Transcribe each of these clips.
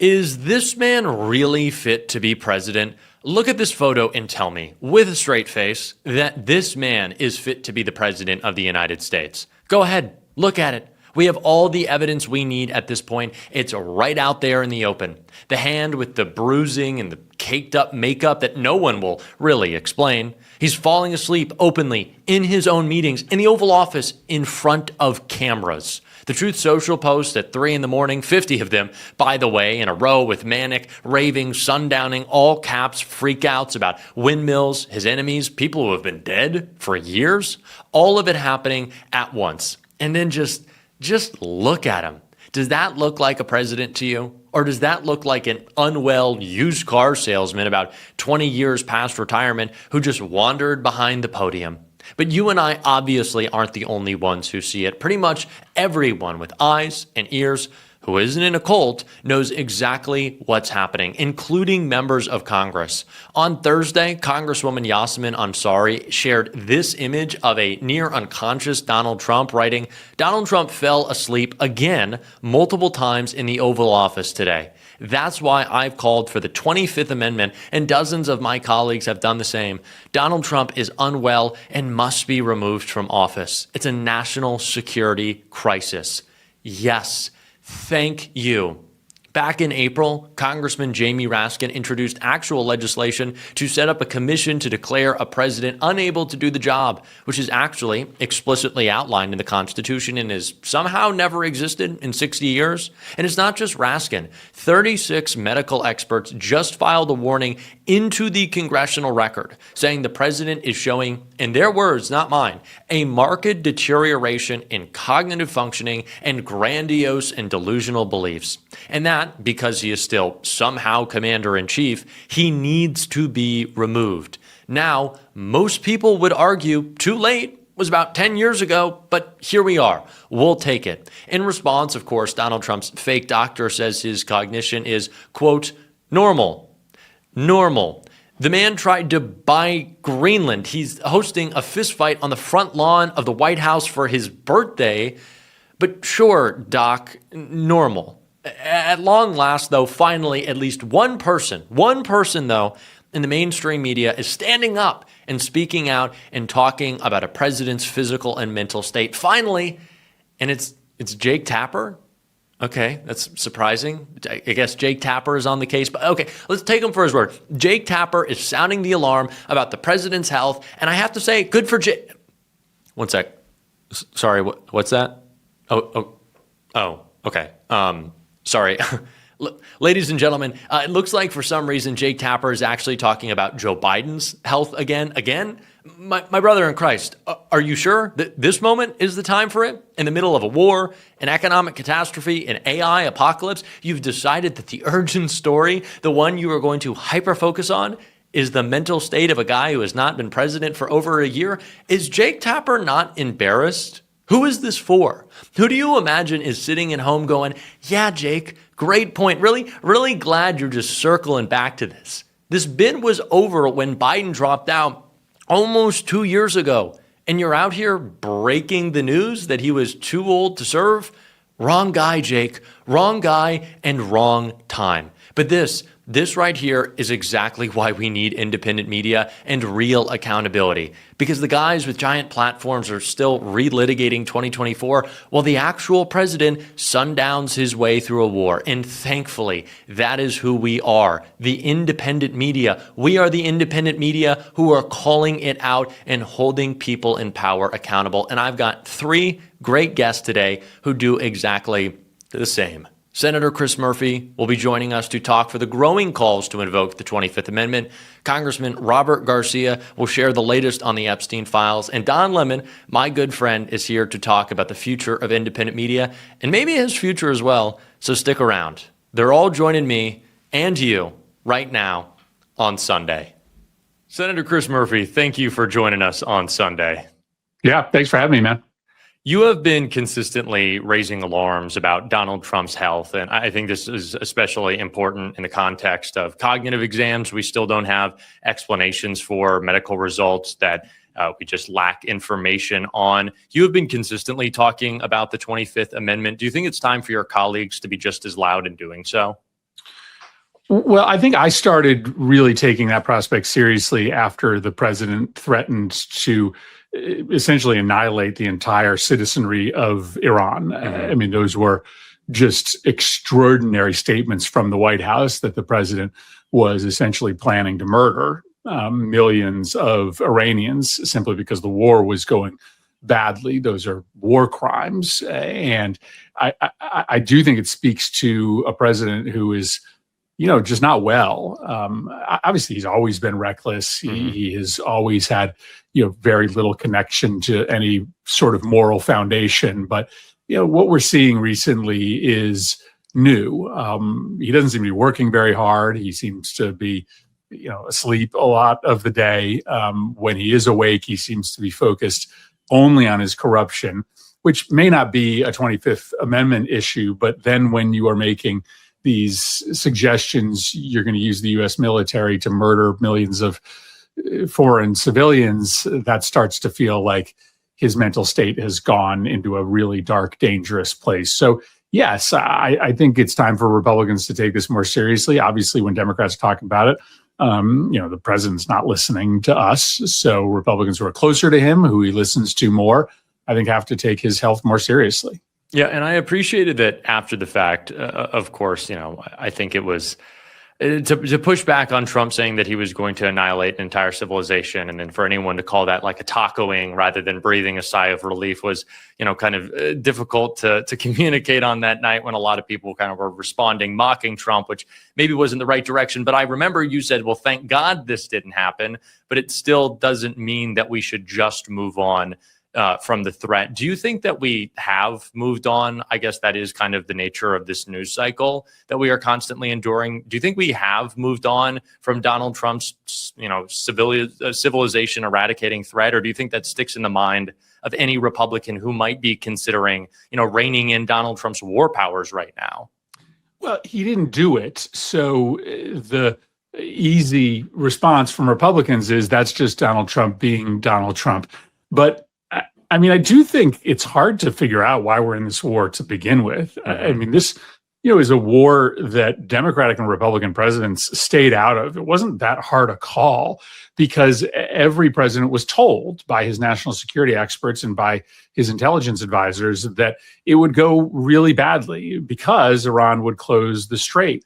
Is this man really fit to be president? Look at this photo and tell me, with a straight face, that this man is fit to be the president of the United States. Go ahead, look at it. We have all the evidence we need at this point. It's right out there in the open. The hand with the bruising and the caked up makeup that no one will really explain. He's falling asleep openly in his own meetings in the Oval Office in front of cameras. The Truth Social post at 3 a.m, 50 of them, by the way, in a row with manic, raving, sundowning, all caps freakouts about windmills, his enemies, people who have been dead for years. All of it happening at once. And then just look at him. Does that look like a president to you? Or does that look like an unwell used car salesman about 20 years past retirement who just wandered behind the podium? But you and I obviously aren't the only ones who see it. Pretty much everyone with eyes and ears who isn't in a cult knows exactly what's happening, including members of Congress. On Thursday, Congresswoman Yasmin Ansari shared this image of a near unconscious Donald Trump, writing, "Donald Trump fell asleep again multiple times in the Oval Office today. That's why I've called for the 25th Amendment, and dozens of my colleagues have done the same. Donald Trump is unwell and must be removed from office. It's a national security crisis." Yes. Thank you. Back in April, Congressman Jamie Raskin introduced actual legislation to set up a commission to declare a president unable to do the job, which is actually explicitly outlined in the Constitution and has somehow never existed in 60 years. And it's not just Raskin. 36 medical experts just filed a warning into the congressional record, saying the president is showing, in their words, not mine, a marked deterioration in cognitive functioning and grandiose and delusional beliefs. And that, because he is still somehow commander-in-chief, he needs to be removed. Now, most people would argue too late was about 10 years ago, but here we are. We'll take it. In response, of course, Donald Trump's fake doctor says his cognition is, quote, normal. Normal. The man tried to buy Greenland. He's hosting a fistfight on the front lawn of the White House for his birthday. But sure, Doc, normal. At long last, though, finally, at least one person, though, in the mainstream media is standing up and speaking out and talking about a president's physical and mental state. Finally, and it's Jake Tapper. Okay, that's surprising. I guess Jake Tapper is on the case, but okay, let's take him for his word. Jake Tapper is sounding the alarm about the president's health, and I have to say, good for Jake. One sec. Sorry, what's that? Oh, okay. Sorry. Ladies and gentlemen, it looks like for some reason Jake Tapper is actually talking about Joe Biden's health again. My brother in Christ, are you sure that this moment is the time for it? In the middle of a war, an economic catastrophe, an AI apocalypse, you've decided that the urgent story, the one you are going to hyper-focus on, is the mental state of a guy who has not been president for over a year? Is Jake Tapper not embarrassed? Who is this for? Who do you imagine is sitting at home going, yeah, Jake, great point. Really glad you're just circling back to this. This bid was over when Biden dropped out almost 2 years ago, and you're out here breaking the news that he was too old to serve? Wrong guy, Jake. Wrong guy and wrong time. But this right here is exactly why we need independent media and real accountability. Because the guys with giant platforms are still relitigating 2024 while the actual president sundowns his way through a war. And thankfully, that is who we are, the independent media. We are the independent media who are calling it out and holding people in power accountable. And I've got 3 great guests today who do exactly the same. Senator Chris Murphy will be joining us to talk for the growing calls to invoke the 25th Amendment. Congressman Robert Garcia will share the latest on the Epstein files. And Don Lemon, my good friend, is here to talk about the future of independent media and maybe his future as well. So stick around. They're all joining me and you right now on Sunday. Senator Chris Murphy, thank you for joining us on Sunday. Yeah, thanks for having me, man. You have been consistently raising alarms about Donald Trump's health, and I think this is especially important in the context of cognitive exams. We still don't have explanations for medical results that we just lack information on. You have been consistently talking about the 25th Amendment. Do you think it's time for your colleagues to be just as loud in doing so? Well, I think I started really taking that prospect seriously after the president threatened to essentially annihilate the entire citizenry of Iran. I mean, those were just extraordinary statements from the White House that the president was essentially planning to murder millions of Iranians simply because the war was going badly. Those are war crimes. And I do think it speaks to a president who is, just not well. Obviously, he's always been reckless. He has always had, very little connection to any sort of moral foundation. But, what we're seeing recently is new. He doesn't seem to be working very hard. He seems to be, asleep a lot of the day. When he is awake, he seems to be focused only on his corruption, which may not be a 25th Amendment issue. But then when you are making these suggestions, you're going to use the U.S. military to murder millions of foreign civilians, that starts to feel like his mental state has gone into a really dark, dangerous place. So, yes, I think it's time for Republicans to take this more seriously. Obviously, when Democrats are talking about it, the president's not listening to us. So Republicans who are closer to him, who he listens to more, I think have to take his health more seriously. Yeah, and I appreciated that after the fact, of course, I think it was to push back on Trump saying that he was going to annihilate an entire civilization. And then for anyone to call that like a tacoing rather than breathing a sigh of relief was, kind of difficult to communicate on that night when a lot of people kind of were responding, mocking Trump, which maybe wasn't the right direction. But I remember you said, well, thank God this didn't happen, but it still doesn't mean that we should just move on from the threat. Do you think that we have moved on? I guess that is kind of the nature of this news cycle that we are constantly enduring. Do you think we have moved on from Donald Trump's, civilization eradicating threat, or do you think that sticks in the mind of any Republican who might be considering, reining in Donald Trump's war powers right now? Well, he didn't do it. So the easy response from Republicans is that's just Donald Trump being Donald Trump. But I mean, I do think it's hard to figure out why we're in this war to begin with. I mean, this, is a war that Democratic and Republican presidents stayed out of. It wasn't that hard a call because every president was told by his national security experts and by his intelligence advisors that it would go really badly because Iran would close the strait.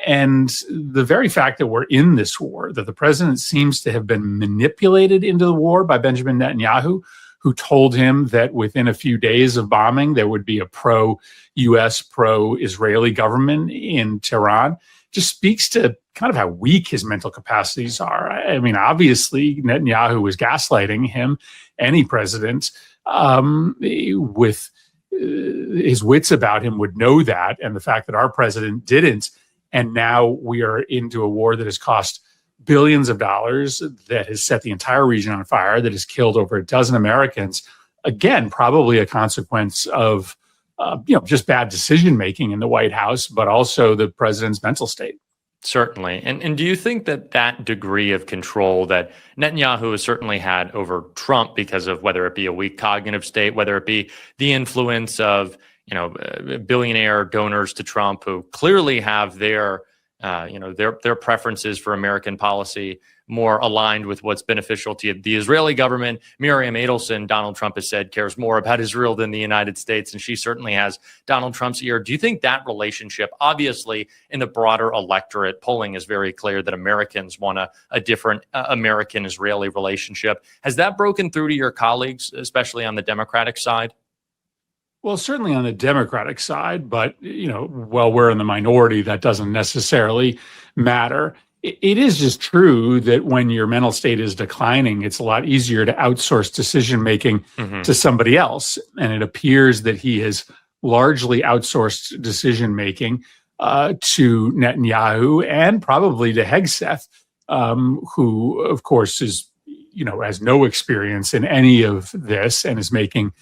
And the very fact that we're in this war, that the president seems to have been manipulated into the war by Benjamin Netanyahu, who told him that within a few days of bombing, there would be a pro-U.S., pro-Israeli government in Tehran, just speaks to kind of how weak his mental capacities are. I mean, obviously, Netanyahu was gaslighting him, any president with his wits about him would know that. And the fact that our president didn't, and now we are into a war that has cost billions of dollars, that has set the entire region on fire, that has killed over a dozen Americans. Again, probably a consequence of, just bad decision making in the White House, but also the president's mental state. Certainly. And do you think that degree of control that Netanyahu has certainly had over Trump, because of whether it be a weak cognitive state, whether it be the influence of, billionaire donors to Trump who clearly have their preferences for American policy more aligned with what's beneficial to the Israeli government. Miriam Adelson, Donald Trump has said, cares more about Israel than the United States, and she certainly has Donald Trump's ear. Do you think that relationship, obviously in the broader electorate, polling is very clear that Americans want a different American-Israeli relationship. Has that broken through to your colleagues, especially on the Democratic side? Well, certainly on the Democratic side, but, while we're in the minority, that doesn't necessarily matter. It is just true that when your mental state is declining, it's a lot easier to outsource decision-making to somebody else. And it appears that he has largely outsourced decision-making to Netanyahu and probably to Hegseth, who, of course, is, has no experience in any of this and is making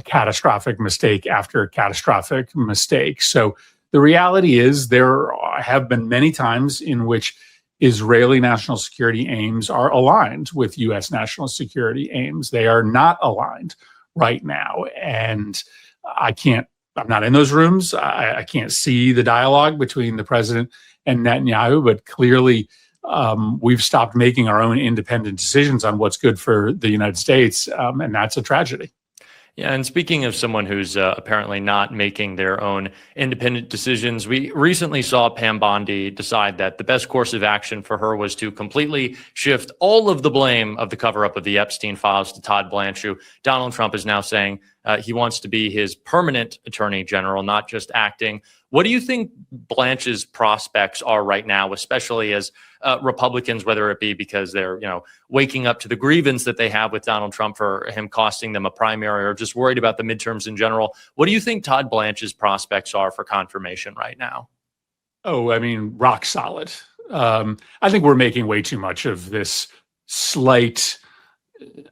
catastrophic mistake after catastrophic mistake. So the reality is there have been many times in which Israeli national security aims are aligned with U.S. national security aims. They are not aligned right now. And I can't I'm not in those rooms. I can't see the dialogue between the president and Netanyahu, but clearly we've stopped making our own independent decisions on what's good for the United States, and that's a tragedy. Yeah, and speaking of someone who's apparently not making their own independent decisions, we recently saw Pam Bondi decide that the best course of action for her was to completely shift all of the blame of the cover-up of the Epstein files to Todd Blanche, who Donald Trump is now saying he wants to be his permanent attorney general, not just acting. What do you think Blanche's prospects are right now, especially as Republicans, whether it be because they're, waking up to the grievance that they have with Donald Trump for him costing them a primary, or just worried about the midterms in general? What do you think Todd Blanche's prospects are for confirmation right now? Oh, I mean, rock solid. I think we're making way too much of this slight,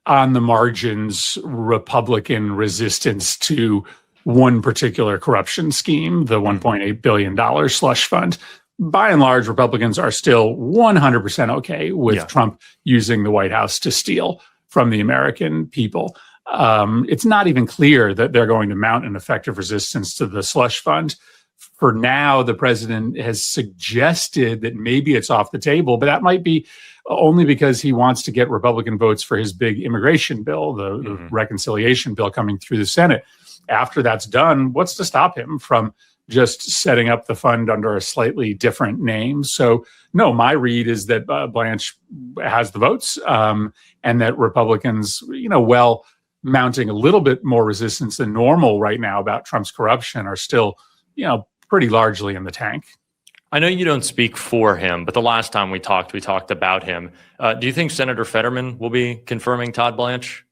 on the margins, Republican resistance to one particular corruption scheme, the $1.8 billion slush fund. By and large, Republicans are still 100% okay with Trump using the White House to steal from the American people. It's not even clear that they're going to mount an effective resistance to the slush fund. For now, the president has suggested that maybe it's off the table, but that might be only because he wants to get Republican votes for his big immigration bill, the reconciliation bill coming through the Senate. After that's done, what's to stop him from just setting up the fund under a slightly different name? So, no, my read is that Blanche has the votes, and that Republicans, while mounting a little bit more resistance than normal right now about Trump's corruption, are still, pretty largely in the tank. I know you don't speak for him, but the last time we talked about him. Do you think Senator Fetterman will be confirming Todd Blanche?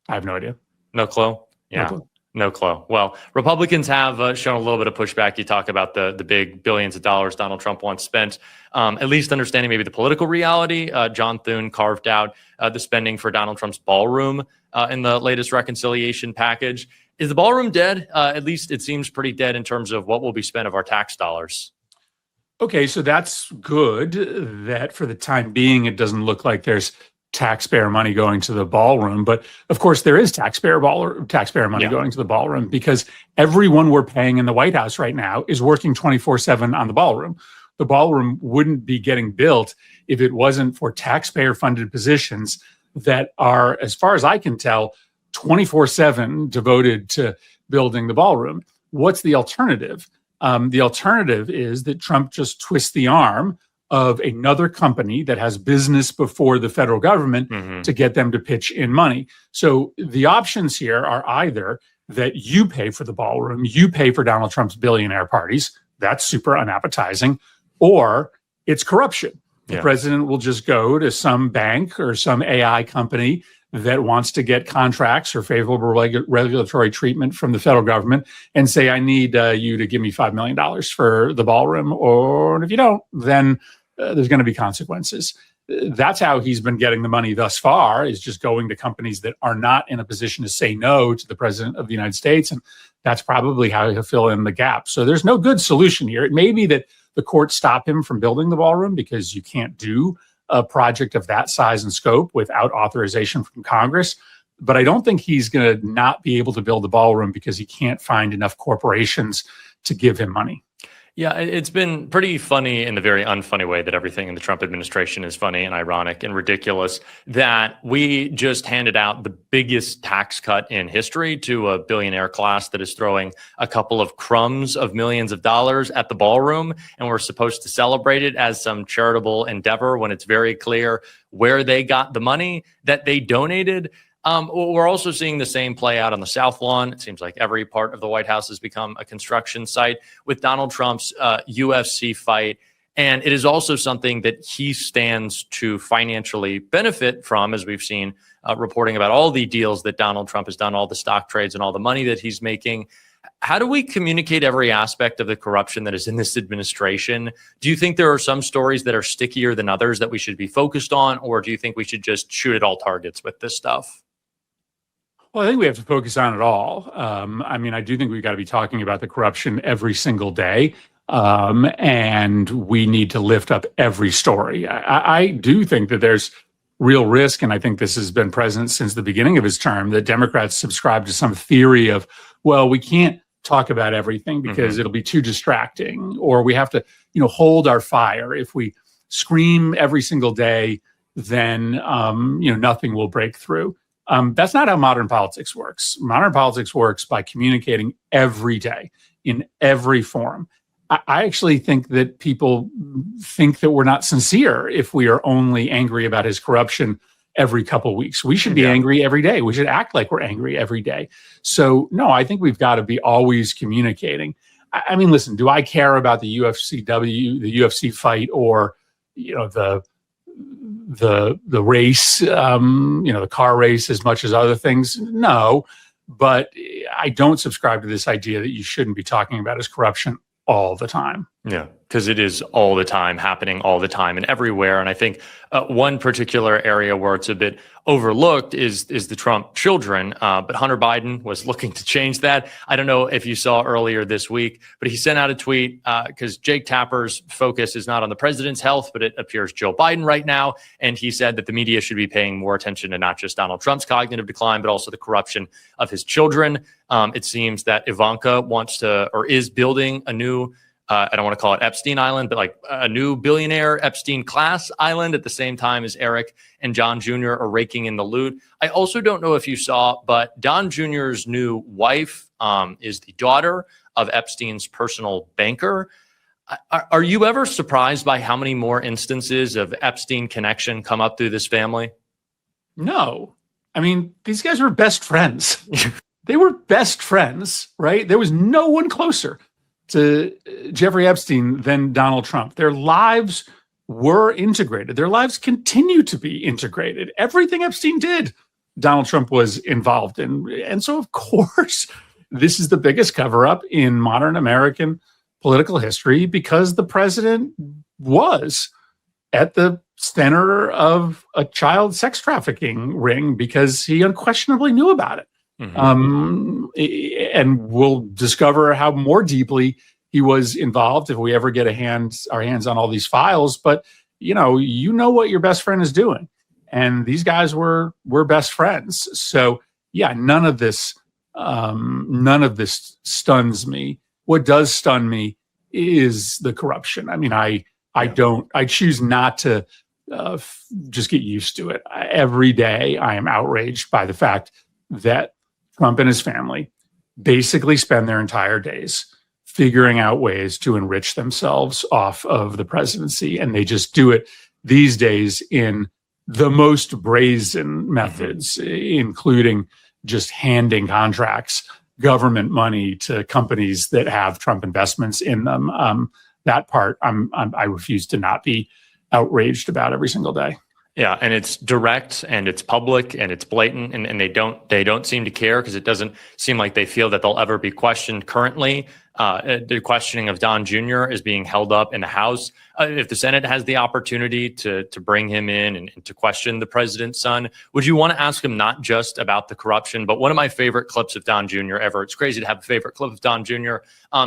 I have no idea. No clue? Yeah. No clue. No clue. Well, Republicans have shown a little bit of pushback. You talk about the big billions of dollars Donald Trump wants spent. At least understanding maybe the political reality. John Thune carved out the spending for Donald Trump's ballroom in the latest reconciliation package. Is the ballroom dead? At least it seems pretty dead in terms of what will be spent of our tax dollars. Okay, so that's good that for the time being, it doesn't look like there's taxpayer money going to the ballroom. But of course, there is taxpayer money going to the ballroom, because everyone we're paying in the White House right now is working 24/7 on the ballroom. The ballroom wouldn't be getting built if it wasn't for taxpayer funded positions that are, as far as I can tell, 24/7 devoted to building the ballroom. What's the alternative? The alternative is that Trump just twists the arm of another company that has business before the federal government to get them to pitch in money. So the options here are either that you pay for the ballroom, you pay for Donald Trump's billionaire parties, that's super unappetizing, or it's corruption. The president will just go to some bank or some AI company that wants to get contracts or favorable regulatory treatment from the federal government and say, I need you to give me $5 million for the ballroom, or if you don't, then there's going to be consequences. That's how he's been getting the money thus far, is just going to companies that are not in a position to say no to the president of the United States. And that's probably how he'll fill in the gap. So there's no good solution here. It may be that the courts stop him from building the ballroom because you can't do a project of that size and scope without authorization from Congress. But I don't think he's going to not be able to build the ballroom because he can't find enough corporations to give him money. Yeah, it's been pretty funny in the very unfunny way that everything in the Trump administration is funny and ironic and ridiculous, that we just handed out the biggest tax cut in history to a billionaire class that is throwing a couple of crumbs of millions of dollars at the ballroom, and we're supposed to celebrate it as some charitable endeavor when it's very clear where they got the money that they donated. We're also seeing the same play out on the South Lawn. It seems like every part of the White House has become a construction site with Donald Trump's UFC fight. And it is also something that he stands to financially benefit from, as we've seen reporting about all the deals that Donald Trump has done, all the stock trades and all the money that he's making. How do we communicate every aspect of the corruption that is in this administration? Do you think there are some stories that are stickier than others that we should be focused on? Or do you think we should just shoot at all targets with this stuff? Well, I think we have to focus on it all. I do think we've got to be talking about the corruption every single day. And we need to lift up every story. I do think that there's real risk, and I think this has been present since the beginning of his term, that Democrats subscribe to some theory of, well, we can't talk about everything because it'll be too distracting, or we have to, hold our fire. If we scream every single day, then, nothing will break through. That's not how modern politics works. Modern politics works by communicating every day in every forum. I actually think that people think that we're not sincere if we are only angry about his corruption every couple of weeks. We should be angry every day. We should act like we're angry every day. So no, I think we've got to be always communicating. I mean, listen, do I care about the UFC fight, or, the race, the car race as much as other things? No, but I don't subscribe to this idea that you shouldn't be talking about his corruption all the time. Yeah, because it is all the time, happening all the time and everywhere. And I think one particular area where it's a bit overlooked is the Trump children. But Hunter Biden was looking to change that. I don't know if you saw earlier this week, but he sent out a tweet because Jake Tapper's focus is not on the president's health, but it appears Joe Biden right now. And he said that the media should be paying more attention to not just Donald Trump's cognitive decline, but also the corruption of his children. It seems that Ivanka wants to, or is building a new, I don't want to call it Epstein Island, but like a new billionaire Epstein class island at the same time as Eric and John Jr. are raking in the loot. I also don't know if you saw, but Don Jr.'s new wife is the daughter of Epstein's personal banker. Are you ever surprised by how many more instances of Epstein connection come up through this family? No. I mean, these guys were best friends. They were best friends, right? There was no one closer to Jeffrey Epstein than Donald Trump. Their lives were integrated. Their lives continue to be integrated. Everything Epstein did, Donald Trump was involved in. And so, of course, this is the biggest cover-up in modern American political history because the president was at the center of a child sex trafficking ring because he unquestionably knew about it. And we'll discover how more deeply he was involved if we ever get our hands on all these files. But you know what your best friend is doing, and these guys were best friends. So yeah, none of this stuns me. What does stun me is the corruption. I mean, I choose not to just get used to it. Every day, I am outraged by the fact that Trump and his family basically spend their entire days figuring out ways to enrich themselves off of the presidency. And they just do it these days in the most brazen methods, including just handing contracts, government money to companies that have Trump investments in them. That part I refuse to not be outraged about every single day. Yeah, and it's direct and it's public and it's blatant, and they don't seem to care because it doesn't seem like they feel that they'll ever be questioned currently. The questioning of Don Jr. is being held up in the House. If the Senate has the opportunity to bring him in and to question the president's son, would you want to ask him not just about the corruption, but one of my favorite clips of Don Jr. ever, it's crazy to have a favorite clip of Don Jr.,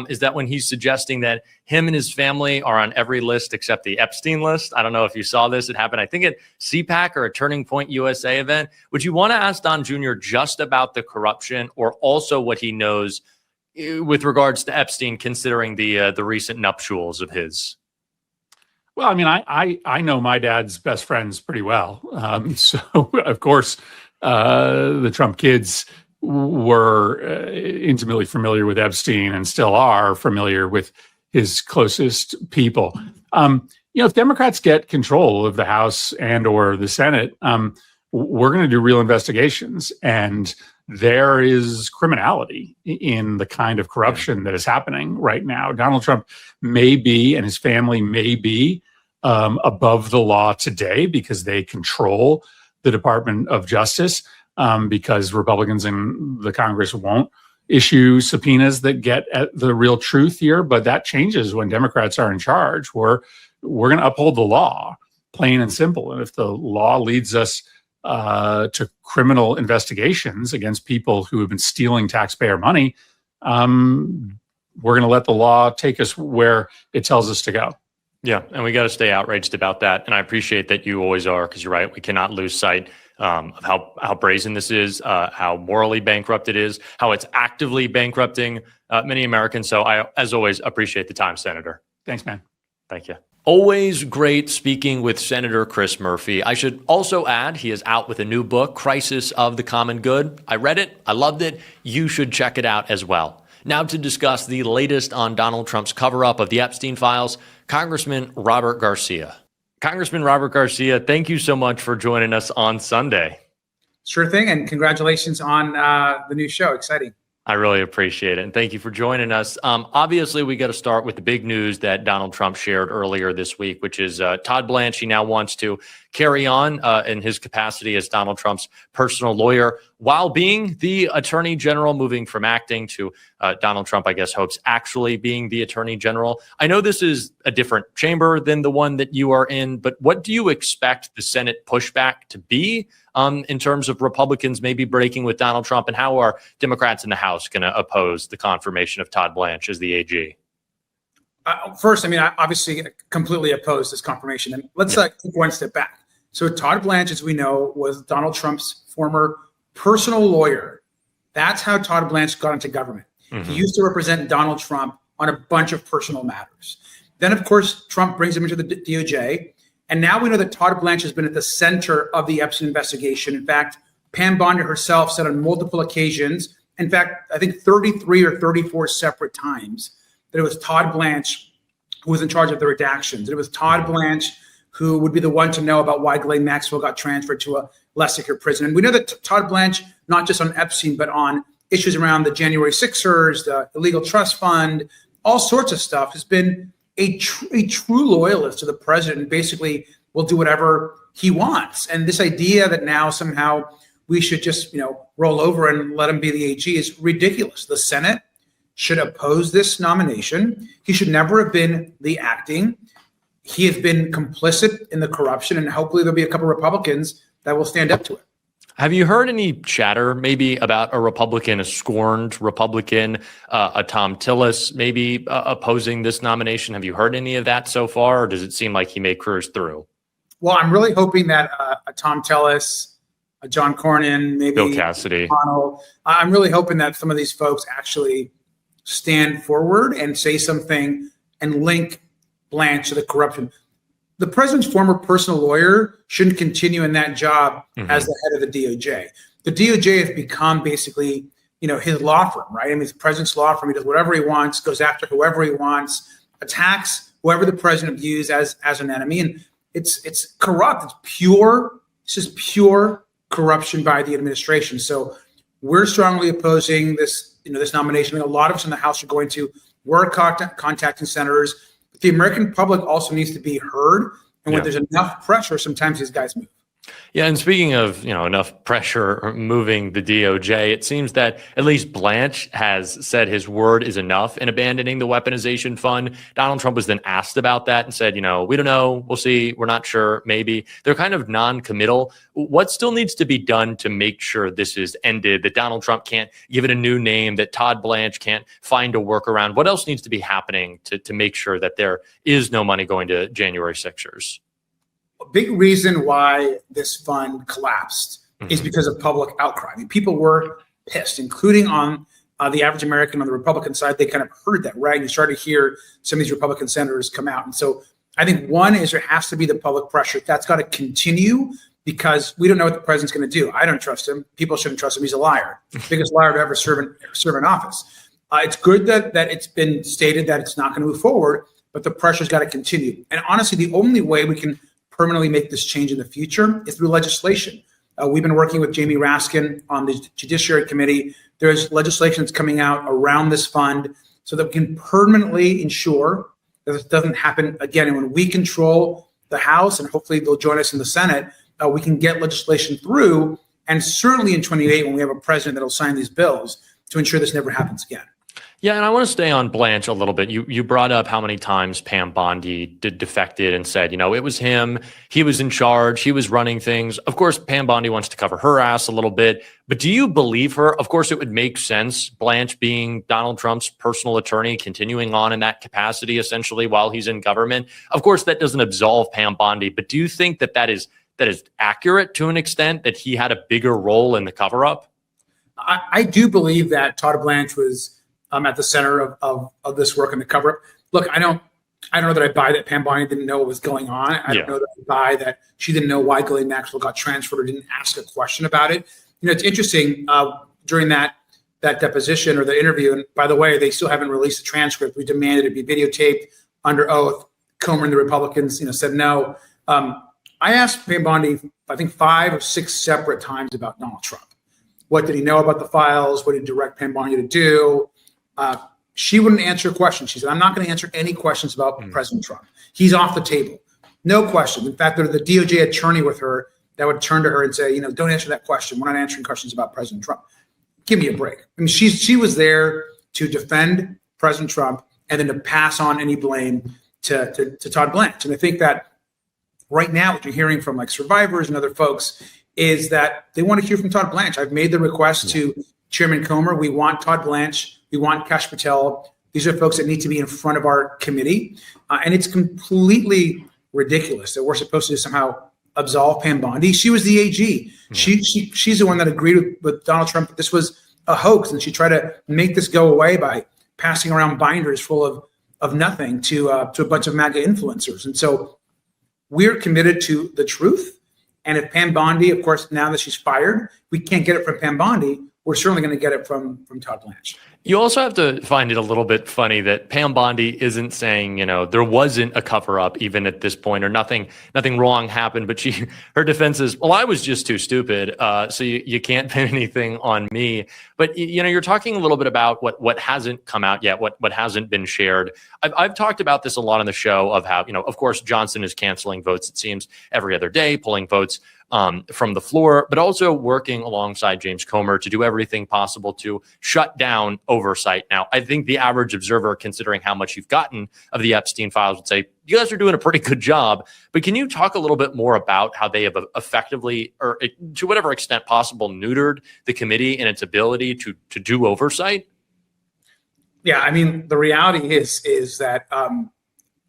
is that when he's suggesting that him and his family are on every list except the Epstein list. I don't know if you saw this. It happened, I think, at CPAC or a Turning Point USA event. Would you want to ask Don Jr. just about the corruption, or also what he knows with regards to Epstein, considering the recent nuptials of his? Well, I mean, I know my dad's best friends pretty well. So, of course, the Trump kids were intimately familiar with Epstein and still are familiar with his closest people. If Democrats get control of the House and or the Senate, we're going to do real investigations. And there is criminality in the kind of corruption that is happening right now. Donald Trump may be, and his family may be, above the law today because they control the Department of Justice, because Republicans in the Congress won't issue subpoenas that get at the real truth here. But that changes when Democrats are in charge. We're going to uphold the law, plain and simple. And if the law leads us to criminal investigations against people who have been stealing taxpayer money, we're going to let the law take us where it tells us to go. Yeah, and we got to stay outraged about that. And I appreciate that you always are, because you're right. We cannot lose sight of how brazen this is, how morally bankrupt it is, how it's actively bankrupting many Americans. So I, as always, appreciate the time, Senator. Thanks, man. Thank you. Always great speaking with Senator Chris Murphy. I should also add he is out with a new book, Crisis of the Common Good. I read it. I loved it. You should check it out as well. Now to discuss the latest on Donald Trump's cover-up of the Epstein files, Congressman Robert Garcia. Congressman Robert Garcia, thank you so much for joining us on Sunday. Sure thing, and congratulations on the new show. Exciting. I really appreciate it, and thank you for joining us. Obviously, we got to start with the big news that Donald Trump shared earlier this week, which is Todd Blanche. He now wants to carry on in his capacity as Donald Trump's personal lawyer while being the attorney general, moving from acting to Donald Trump, I guess, hopes actually being the attorney general. I know this is a different chamber than the one that you are in, but what do you expect the Senate pushback to be in terms of Republicans maybe breaking with Donald Trump, and how are Democrats in the House going to oppose the confirmation of Todd Blanche as the AG? First, I mean, I obviously completely oppose this confirmation. And let's take one step back. So Todd Blanche, as we know, was Donald Trump's former personal lawyer. That's how Todd Blanche got into government. Mm-hmm. He used to represent Donald Trump on a bunch of personal matters. Then, of course, Trump brings him into the DOJ. And now we know that Todd Blanche has been at the center of the Epstein investigation. In fact, Pam Bondi herself said on multiple occasions, in fact, I think 33 or 34 separate times, that it was Todd Blanche who was in charge of the redactions. It was Todd Blanche who would be the one to know about why Ghislaine Maxwell got transferred to a less secure prison. And we know that Todd Blanche, not just on Epstein, but on issues around the January 6ers, the illegal trust fund, all sorts of stuff, has been a true loyalist to the president and basically will do whatever he wants. And this idea that now somehow we should just, roll over and let him be the AG is ridiculous. The Senate should oppose this nomination. He should never have been the acting. He has been complicit in the corruption, and hopefully there'll be a couple of Republicans that will stand up to it. Have you heard any chatter maybe about a Republican, a scorned Republican, a Tom Tillis maybe opposing this nomination? Have you heard any of that so far, or does it seem like he may cruise through? Well, I'm really hoping that a Tom Tillis, a John Cornyn, maybe Bill Cassidy. McConnell, I'm really hoping that some of these folks actually stand forward and say something and link Blanche to the corruption. The president's former personal lawyer shouldn't continue in that job as the head of the DOJ. The DOJ has become basically, his law firm, right? I mean, it's the president's law firm. He does whatever he wants, goes after whoever he wants, attacks whoever the president views as an enemy. And it's corrupt. It's just pure corruption by the administration. So we're strongly opposing this, this nomination. I mean, a lot of us in the House are going to work contacting senators. The American public also needs to be heard. And when there's enough pressure, sometimes these guys move. Yeah, and speaking of, enough pressure moving the DOJ, it seems that at least Blanche has said his word is enough in abandoning the weaponization fund. Donald Trump was then asked about that and said, we don't know, we'll see, we're not sure, maybe. They're kind of non-committal. What still needs to be done to make sure this is ended, that Donald Trump can't give it a new name, that Todd Blanche can't find a workaround? What else needs to be happening to make sure that there is no money going to January 6ers? A big reason why this fund collapsed is because of public outcry. I mean, people were pissed, including on the average American on the Republican side. They kind of heard that, right? And you started to hear some of these Republican senators come out. And so I think one is there has to be the public pressure. That's got to continue because we don't know what the president's going to do. I don't trust him. People shouldn't trust him. He's a liar. Biggest liar to ever serve in office. It's good that it's been stated that it's not going to move forward, but the pressure's got to continue. And honestly, the only way we can permanently make this change in the future is through legislation. We've been working with Jamie Raskin on the Judiciary Committee. There's legislation that's coming out around this fund so that we can permanently ensure that this doesn't happen again. And when we control the House, and hopefully they'll join us in the Senate, we can get legislation through, and certainly in 2028 when we have a president that will sign these bills to ensure this never happens again. Yeah, and I want to stay on Blanche a little bit. You brought up how many times Pam Bondi defected and said, it was him. He was in charge. He was running things. Of course, Pam Bondi wants to cover her ass a little bit. But do you believe her? Of course, it would make sense, Blanche being Donald Trump's personal attorney, continuing on in that capacity, essentially, while he's in government. Of course, that doesn't absolve Pam Bondi. But do you think that is that is accurate to an extent, that he had a bigger role in the cover-up? I do believe that Todd Blanche was at the center of this work in the cover-up. Look, I don't know that I buy that Pam Bondi didn't know what was going on. I don't know that I buy that she didn't know why Ghislaine Maxwell got transferred or didn't ask a question about it. It's interesting during that deposition or the interview, and by the way, they still haven't released the transcript. We demanded it be videotaped under oath. Comer and the Republicans, said no. I asked Pam Bondi, I think 5 or 6 separate times about Donald Trump. What did he know about the files? What did he direct Pam Bondi to do? She wouldn't answer a question. She said, I'm not going to answer any questions about President Trump. He's off the table. No question. In fact, there's the DOJ attorney with her that would turn to her and say, don't answer that question. We're not answering questions about President Trump. Give me a break. I mean, she was there to defend President Trump and then to pass on any blame to Todd Blanche. And I think that right now what you're hearing from like survivors and other folks is that they want to hear from Todd Blanche. I've made the request to Chairman Comer. We want Todd Blanche. We want Kash Patel. These are folks that need to be in front of our committee. And it's completely ridiculous that we're supposed to somehow absolve Pam Bondi. She was the AG. She's the one that agreed with Donald Trump that this was a hoax, and she tried to make this go away by passing around binders full of nothing to a bunch of MAGA influencers. And so we're committed to the truth. And if Pam Bondi, of course, now that she's fired, we can't get it from Pam Bondi, we're certainly going to get it from Todd Blanche. You also have to find it a little bit funny that Pam Bondi isn't saying, there wasn't a cover up even at this point, or nothing wrong happened. But her defense is, well, I was just too stupid. So you can't pin anything on me. But, you're talking a little bit about what hasn't come out yet, what hasn't been shared. I've talked about this a lot on the show of how, of course, Johnson is canceling votes, it seems, every other day, pulling votes from the floor, but also working alongside James Comer to do everything possible to shut down oversight. Now, I think the average observer, considering how much you've gotten of the Epstein files, would say you guys are doing a pretty good job. But can you talk a little bit more about how they have effectively, or to whatever extent possible, neutered the committee and its ability to do oversight? Yeah, I mean, the reality is that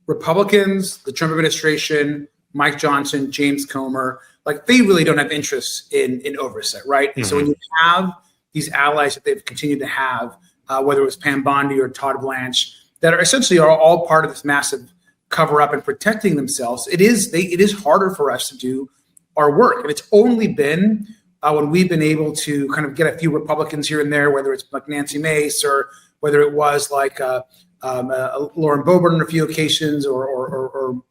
Republicans, the Trump administration, Mike Johnson, James Comer, they really don't have interests in oversight, right? And so when you have these allies that they've continued to have, whether it was Pam Bondi or Todd Blanche, that are essentially all part of this massive cover up and protecting themselves, it is harder for us to do our work. And it's only been when we've been able to kind of get a few Republicans here and there, whether it's like Nancy Mace or whether it was like Lauren Boebert on a few occasions or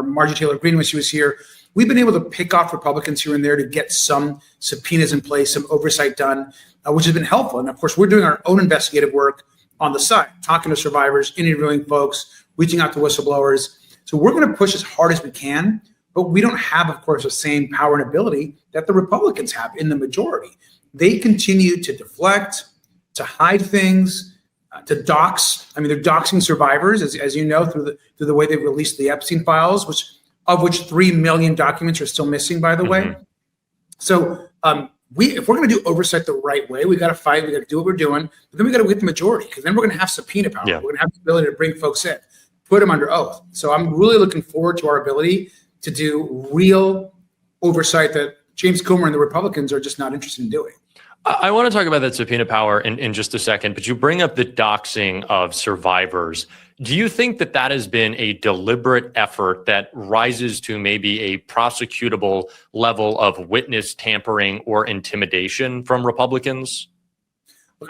Marjorie Taylor Greene when she was here. We've been able to pick off Republicans here and there to get some subpoenas in place, some oversight done, which has been helpful. And of course, we're doing our own investigative work on the side, talking to survivors, interviewing folks, reaching out to whistleblowers. So we're going to push as hard as we can, but we don't have, of course, the same power and ability that the Republicans have in the majority. They continue to deflect, to hide things, to dox. I mean, they're doxing survivors, as you know, through the way they've released the Epstein files, of which 3 million documents are still missing, by the way. So if we're going to do oversight the right way, we got to fight. We got to do what we're doing, but then we got to get the majority, because then we're going to have subpoena power. Yeah. We're going to have the ability to bring folks in, put them under oath. So I'm really looking forward to our ability to do real oversight that James Comer and the Republicans are just not interested in doing. I want to talk about that subpoena power in just a second, but you bring up the doxing of survivors. Do you think that has been a deliberate effort that rises to maybe a prosecutable level of witness tampering or intimidation from Republicans?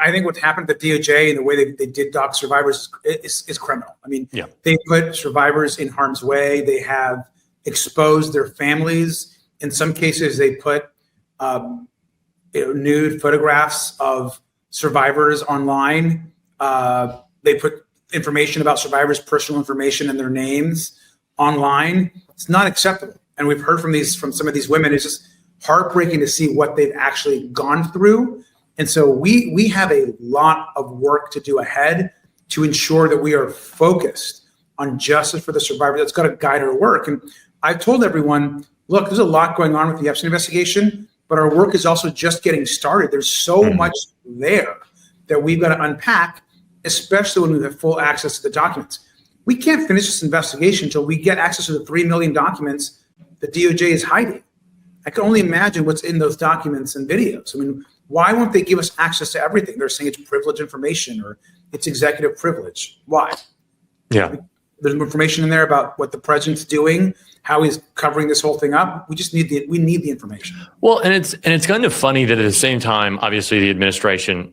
I think what's happened at the DOJ and the way they did dox survivors is criminal. I mean, They put survivors in harm's way. They have exposed their families. In some cases, they put nude photographs of survivors online. They put information about survivors' personal information and their names online. It's not acceptable. And we've heard from some of these women. It's just heartbreaking to see what they've actually gone through. And so we have a lot of work to do ahead to ensure that we are focused on justice for the survivor. That's got to guide our work. And I've told everyone, look, there's a lot going on with the Epstein investigation, but our work is also just getting started. There's so much there that we've got to unpack, especially when we have full access to the documents. We can't finish this investigation until we get access to the 3 million documents the DOJ is hiding. I can only imagine what's in those documents and videos. I mean, why won't they give us access to everything? They're saying it's privileged information or it's executive privilege. Why? Yeah. There's information in there about what the president's doing, how he's covering this whole thing up. We need the information. Well, and it's kind of funny that at the same time, obviously the administration,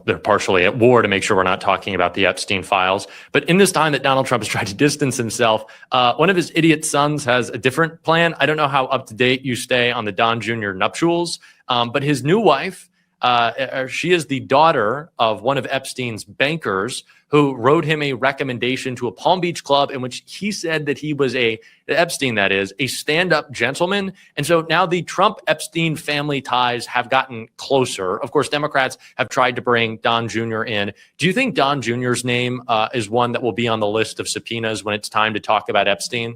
they're partially at war to make sure we're not talking about the Epstein files. But in this time that Donald Trump has tried to distance himself, one of his idiot sons has a different plan. I don't know how up to date you stay on the Don Jr. nuptials, but his new wife, she is the daughter of one of Epstein's bankers who wrote him a recommendation to a Palm Beach club in which he said that he was Epstein, that is, a stand-up gentleman. And so now the Trump-Epstein family ties have gotten closer. Of course, Democrats have tried to bring Don Jr. in. Do you think Don Jr.'s name is one that will be on the list of subpoenas when it's time to talk about Epstein?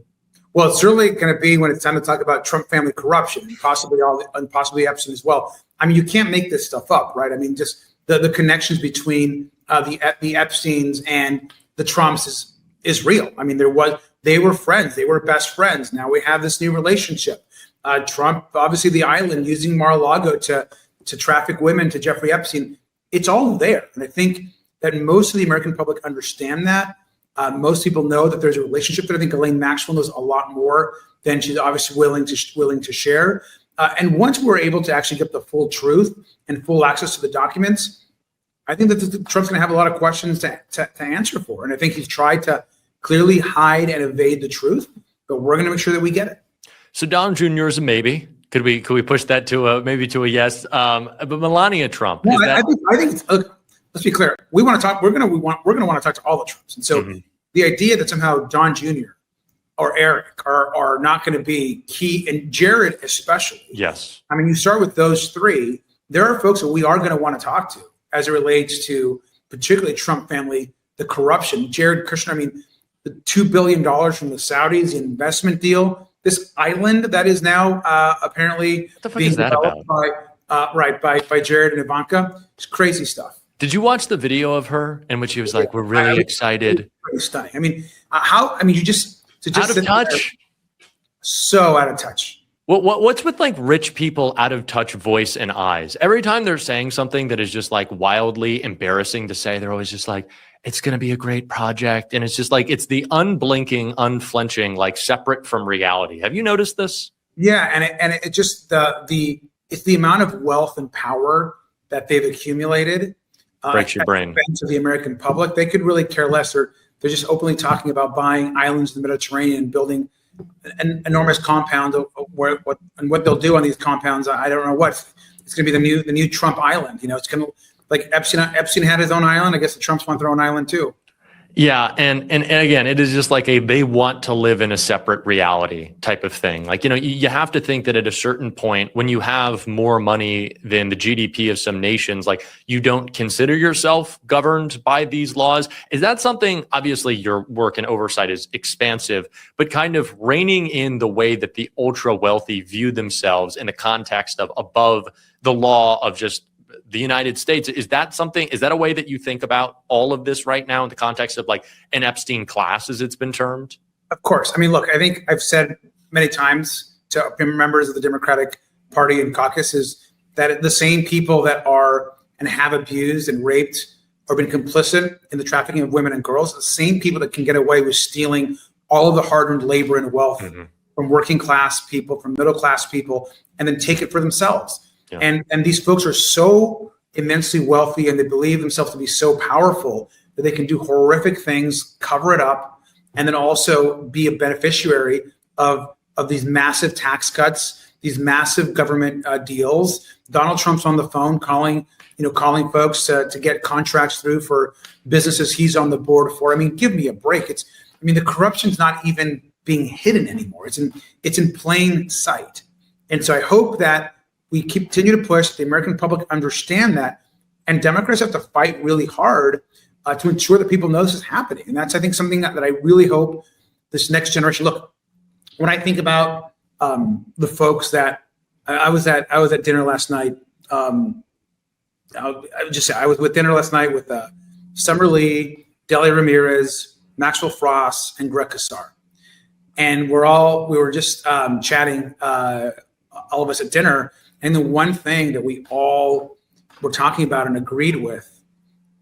Well, it's certainly going to be when it's time to talk about Trump family corruption and possibly Epstein as well. I mean, you can't make this stuff up, right? I mean, just the connections between the Epsteins and the Trumps is real. I mean, they were friends, they were best friends. Now we have this new relationship. Trump, obviously, the island using Mar-a-Lago to traffic women to Jeffrey Epstein. It's all there, and I think that most of the American public understand that. Most people know that there's a relationship that I think Ghislaine Maxwell knows a lot more than she's obviously willing to share. And once we're able to actually get the full truth and full access to the documents, I think that Trump's going to have a lot of questions to answer for. And I think he's tried to clearly hide and evade the truth, but we're going to make sure that we get it. So Don Jr. is a maybe. Could we push that to a yes? But Melania Trump. No, I think it's, look, let's be clear. We want to talk. We're going to want to talk to all the Trumps. And so the idea that somehow Don Jr. or Eric are not going to be key, and Jared especially. Yes. I mean, you start with those three. There are folks that we are going to want to talk to as it relates to particularly Trump family, the corruption. Jared Kushner, I mean, the $2 billion from the Saudis, the investment deal, this island that is now apparently being developed by Jared and Ivanka. It's crazy stuff. Did you watch the video of her in which he was like, "We're really excited"? Pretty stunning. I mean, you just out of touch. So out of touch. What's with like rich people out of touch voice and eyes? Every time they're saying something that is just like wildly embarrassing to say, they're always just like, "It's going to be a great project," and it's just like it's the unblinking, unflinching, like separate from reality. Have you noticed this? Yeah, and it just it's the amount of wealth and power that they've accumulated. Breaks your brain. To the American public, they could really care less. They're just openly talking about buying islands in the Mediterranean, building an enormous compound. What they'll do on these compounds, I don't know what. It's going to be the new Trump island. You know, it's going to like Epstein had his own island. I guess the Trumps want their own island too. Yeah, and again, it is just like they want to live in a separate reality type of thing. Like, you know, you have to think that at a certain point, when you have more money than the GDP of some nations, like you don't consider yourself governed by these laws. Is that something? Obviously, your work and oversight is expansive, but kind of reining in the way that the ultra wealthy view themselves in the context of above the law of just the United States. Is that a way that you think about all of this right now in the context of like an Epstein class, as it's been termed? Of course. I mean, look, I think I've said many times to members of the Democratic Party and caucus is that the same people that are and have abused and raped or been complicit in the trafficking of women and girls, the same people that can get away with stealing all of the hard-earned labor and wealth from working class people, from middle class people, and then take it for themselves. Yeah. And these folks are so immensely wealthy and they believe themselves to be so powerful that they can do horrific things, cover it up, and then also be a beneficiary of these massive tax cuts, these massive government deals. Donald Trump's on the phone calling folks to get contracts through for businesses he's on the board for. I mean, give me a break. The corruption's not even being hidden anymore. It's in plain sight. And so I hope that we continue to push, the American public understand that, and Democrats have to fight really hard to ensure that people know this is happening. And that's, I think, something that I really hope this next generation. Look, when I think about the folks that I was at dinner last night. I was with dinner last night with Summer Lee, Delia Ramirez, Maxwell Frost, and Greg Casar. And we were just chatting, all of us at dinner. And the one thing that we all were talking about and agreed with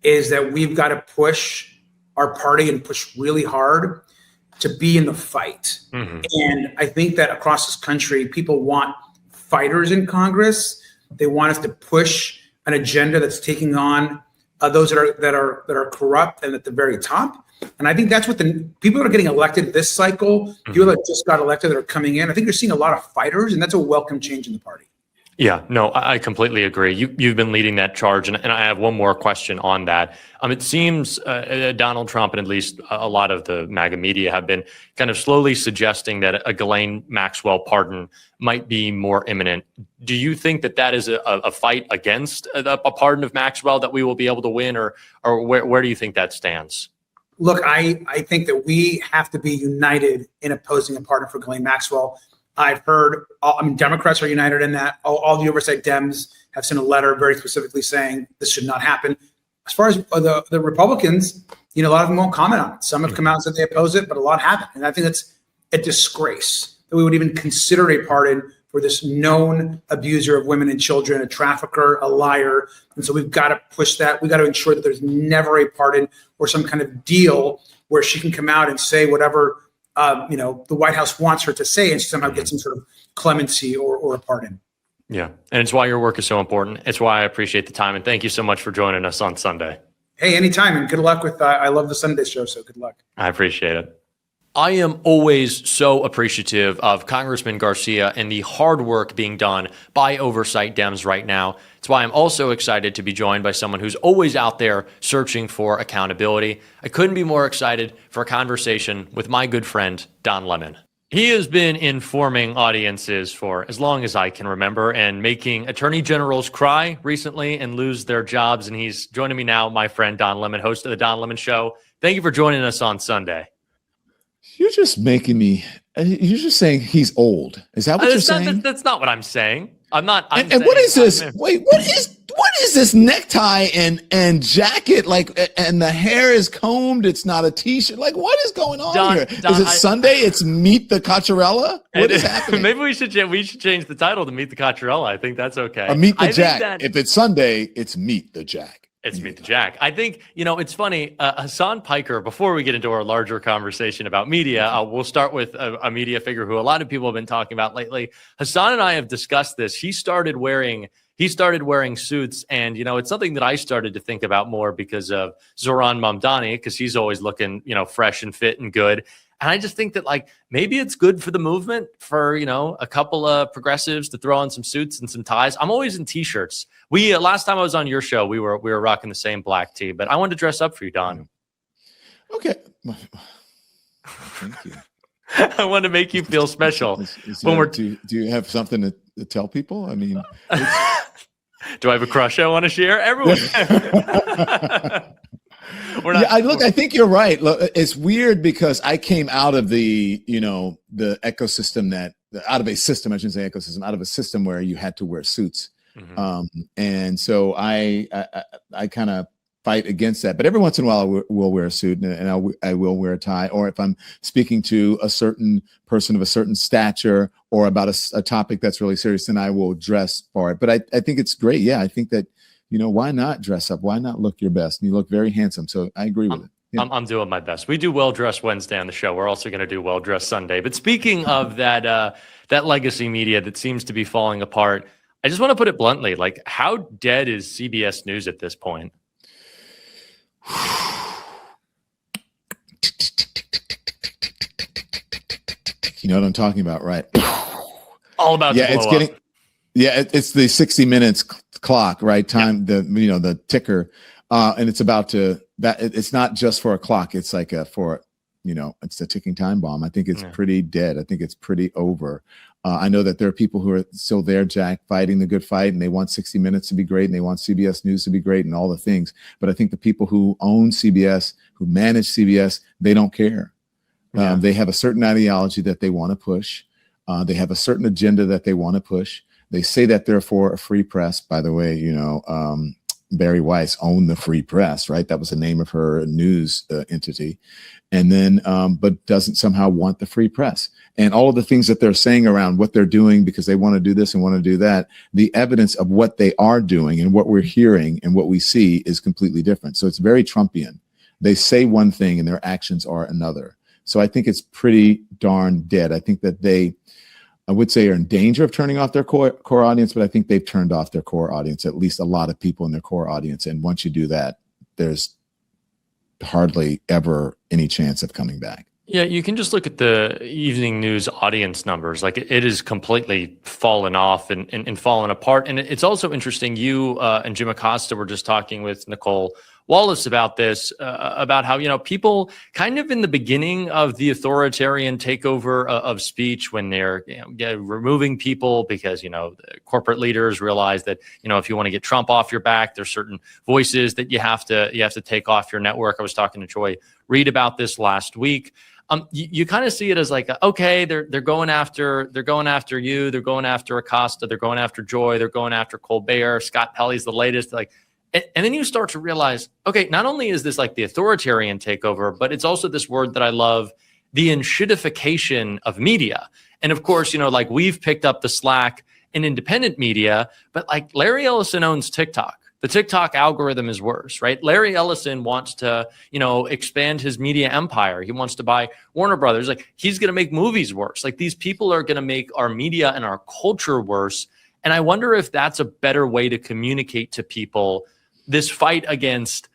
is that we've got to push our party and push really hard to be in the fight. And I think that across this country, people want fighters in Congress. They want us to push an agenda that's taking on those that are corrupt and at the very top. And I think that's what the people that are getting elected this cycle, people that just got elected that are coming in, I think you're seeing a lot of fighters, and that's a welcome change in the party. Yeah, no, I completely agree. You've been leading that charge, and I have one more question on that. It seems Donald Trump and at least a lot of the MAGA media have been kind of slowly suggesting that a Ghislaine Maxwell pardon might be more imminent. Do you think that is a fight against a pardon of Maxwell that we will be able to win, or where do you think that stands? Look, I think that we have to be united in opposing a pardon for Ghislaine Maxwell. I've heard, Democrats are united in that. All the oversight Dems have sent a letter very specifically saying this should not happen. As far as the Republicans, a lot of them won't comment on it. Some have come out and said they oppose it, but a lot haven't. And I think it's a disgrace that we would even consider a pardon for this known abuser of women and children, a trafficker, a liar. And so we've got to push that. We've got to ensure that there's never a pardon or some kind of deal where she can come out and say whatever the White House wants her to say, and she somehow gets some sort of clemency or a pardon. Yeah, and it's why your work is so important. It's why I appreciate the time, and thank you so much for joining us on Sunday. Hey, anytime, and good luck with. I love the Sunday show, so good luck. I appreciate it. I am always so appreciative of Congressman Garcia and the hard work being done by oversight Dems right now. It's why I'm also excited to be joined by someone who's always out there searching for accountability. I couldn't be more excited for a conversation with my good friend, Don Lemon. He has been informing audiences for as long as I can remember and making attorney generals cry recently and lose their jobs. And he's joining me now, my friend Don Lemon, host of The Don Lemon Show. Thank you for joining us on Sunday. You're just making me. You're just saying he's old. Is that what you're saying? That's not what I'm saying. I'm not. And what is this? Wait, what is this necktie and jacket? And the hair is combed. It's not a t-shirt. What is going on here? Is it Sunday? It's Meet the Cocchiarella. What is happening? Maybe we should change the title to Meet the Cocchiarella. I think that's okay. Or Meet the Jack. If it's Sunday, it's Meet the Jack. It's Meet the Jack. I think, it's funny. Hassan Piker, before we get into our larger conversation about media, we'll start with a media figure who a lot of people have been talking about lately. Hassan and I have discussed this. He started wearing suits, and, it's something that I started to think about more because of Zoran Mamdani, because he's always looking, fresh and fit and good. And I just think that maybe it's good for the movement for, a couple of progressives to throw on some suits and some ties. I'm always in t-shirts. Last time I was on your show, we were rocking the same black tee, but I wanted to dress up for you, Don. Okay. Thank you. I want to make you feel special. Do you have something to tell people? I mean, do I have a crush I want to share? Everyone. I think you're right. Look, it's weird because I came out of the ecosystem out of a system, I shouldn't say ecosystem, out of a system where you had to wear suits. Mm-hmm. And so I kind of fight against that. But every once in a while, I will wear a suit and I will wear a tie. Or if I'm speaking to a certain person of a certain stature or about a topic that's really serious, then I will dress for it. But I think it's great. Yeah, I think that, why not dress up? Why not look your best? And you look very handsome. So I agree with it. Yeah. I'm doing my best. We do Well Dressed Wednesday on the show. We're also going to do Well Dressed Sunday. But speaking of that legacy media that seems to be falling apart, I just want to put it bluntly, how dead is CBS News at this point? You know what I'm talking about, right? All about it's the 60 minutes clock, right? Time, the ticker, and it's about to that. It's not just for a clock. It's it's a ticking time bomb. I think it's pretty dead. I think it's pretty over. I know that there are people who are still there, Jack, fighting the good fight, and they want 60 Minutes to be great, and they want CBS News to be great, and all the things. But I think the people who own CBS, who manage CBS, they don't care. Yeah. They have a certain ideology that they want to push. They have a certain agenda that they want to push. They say that they're for a free press. By the way, Barry Weiss owned the Free Press, right? That was the name of her news entity. And then, but doesn't somehow want the free press. And all of the things that they're saying around what they're doing because they want to do this and want to do that, the evidence of what they are doing and what we're hearing and what we see is completely different. So it's very Trumpian. They say one thing and their actions are another. So I think it's pretty darn dead. I think that they, I would say, are in danger of turning off their core audience, but I think they've turned off their core audience, at least a lot of people in their core audience. And once you do that, there's hardly ever any chance of coming back. Yeah, you can just look at the evening news audience numbers. Like it is completely fallen off and fallen apart. And it's also interesting. You and Jim Acosta were just talking with Nicole Wallace about this, about how, people kind of in the beginning of the authoritarian takeover of speech, when they're removing people because, corporate leaders realize that, if you want to get Trump off your back, there's certain voices that you have to take off your network. I was talking to Joy Reid about this last week. You kind of see it as like, okay, they're going after you, they're going after Acosta, they're going after Joy, they're going after Colbert, Scott Pelley's the latest, and then you start to realize, okay, not only is this like the authoritarian takeover, but it's also this word that I love, the enshittification of media. And of course, we've picked up the slack in independent media, but like Larry Ellison owns TikTok. The TikTok algorithm is worse, right? Larry Ellison wants to, expand his media empire. He wants to buy Warner Brothers. Like he's going to make movies worse. Like these people are going to make our media and our culture worse. And I wonder if that's a better way to communicate to people this fight against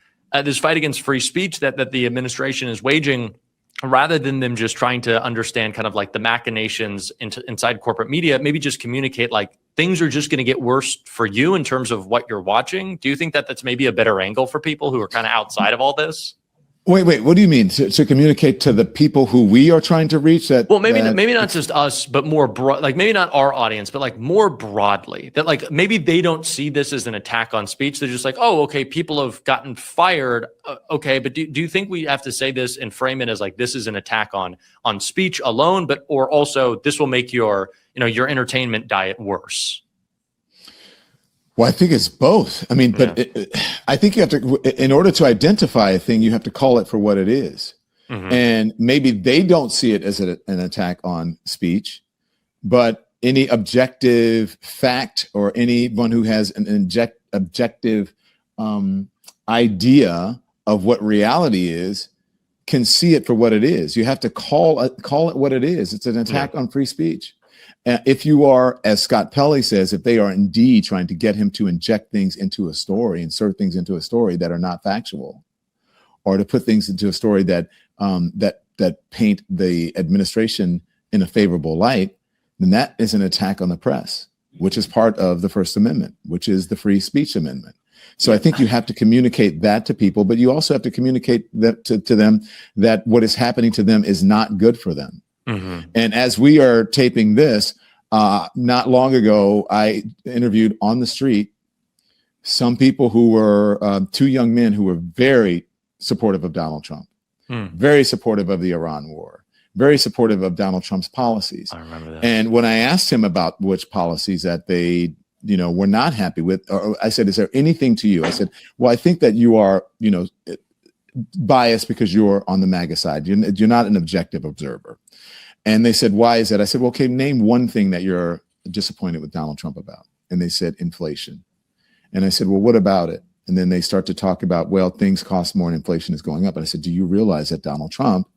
free speech that the administration is waging, rather than them just trying to understand kind of like the machinations inside corporate media. Maybe just communicate like things are just going to get worse for you in terms of what you're watching. Do you think that that's maybe a better angle for people who are kind of outside of all this? Wait, what do you mean? To communicate to the people who we are trying to reach? Maybe not just us, but more broad, like maybe not our audience, but like more broadly, that like maybe they don't see this as an attack on speech. They're just like, oh, okay, people have gotten fired. Okay, but do you think we have to say this and frame it as like this is an attack on speech alone, or also this will make your entertainment diet worse? Well, I think it's both. I mean, but I think you have to, in order to identify a thing, you have to call it for what it is. Mm-hmm. And maybe they don't see it as an attack on speech, but any objective fact or anyone who has an objective idea of what reality is can see it for what it is. You have to call it what it is. It's an attack on free speech. If you are, as Scott Pelley says, if they are indeed trying to get him to inject things into a story, insert things into a story that are not factual, or to put things into a story that paint the administration in a favorable light, then that is an attack on the press, which is part of the First Amendment, which is the free speech amendment. So I think you have to communicate that to people, but you also have to communicate that to them that what is happening to them is not good for them. Mm-hmm. And as we are taping this, not long ago, I interviewed on the street some people who were two young men who were very supportive of Donald Trump, very supportive of the Iran war, very supportive of Donald Trump's policies. I remember that. And when I asked him about which policies that they, were not happy with, or I said, is there anything to you? I said, well, I think that you are, biased because you're on the MAGA side. You're not an objective observer. And they said, why is that? I said, well, okay, name one thing that you're disappointed with Donald Trump about. And they said, inflation. And I said, well, what about it? And then they start to talk about, well, things cost more and inflation is going up. And I said, do you realize that Donald Trump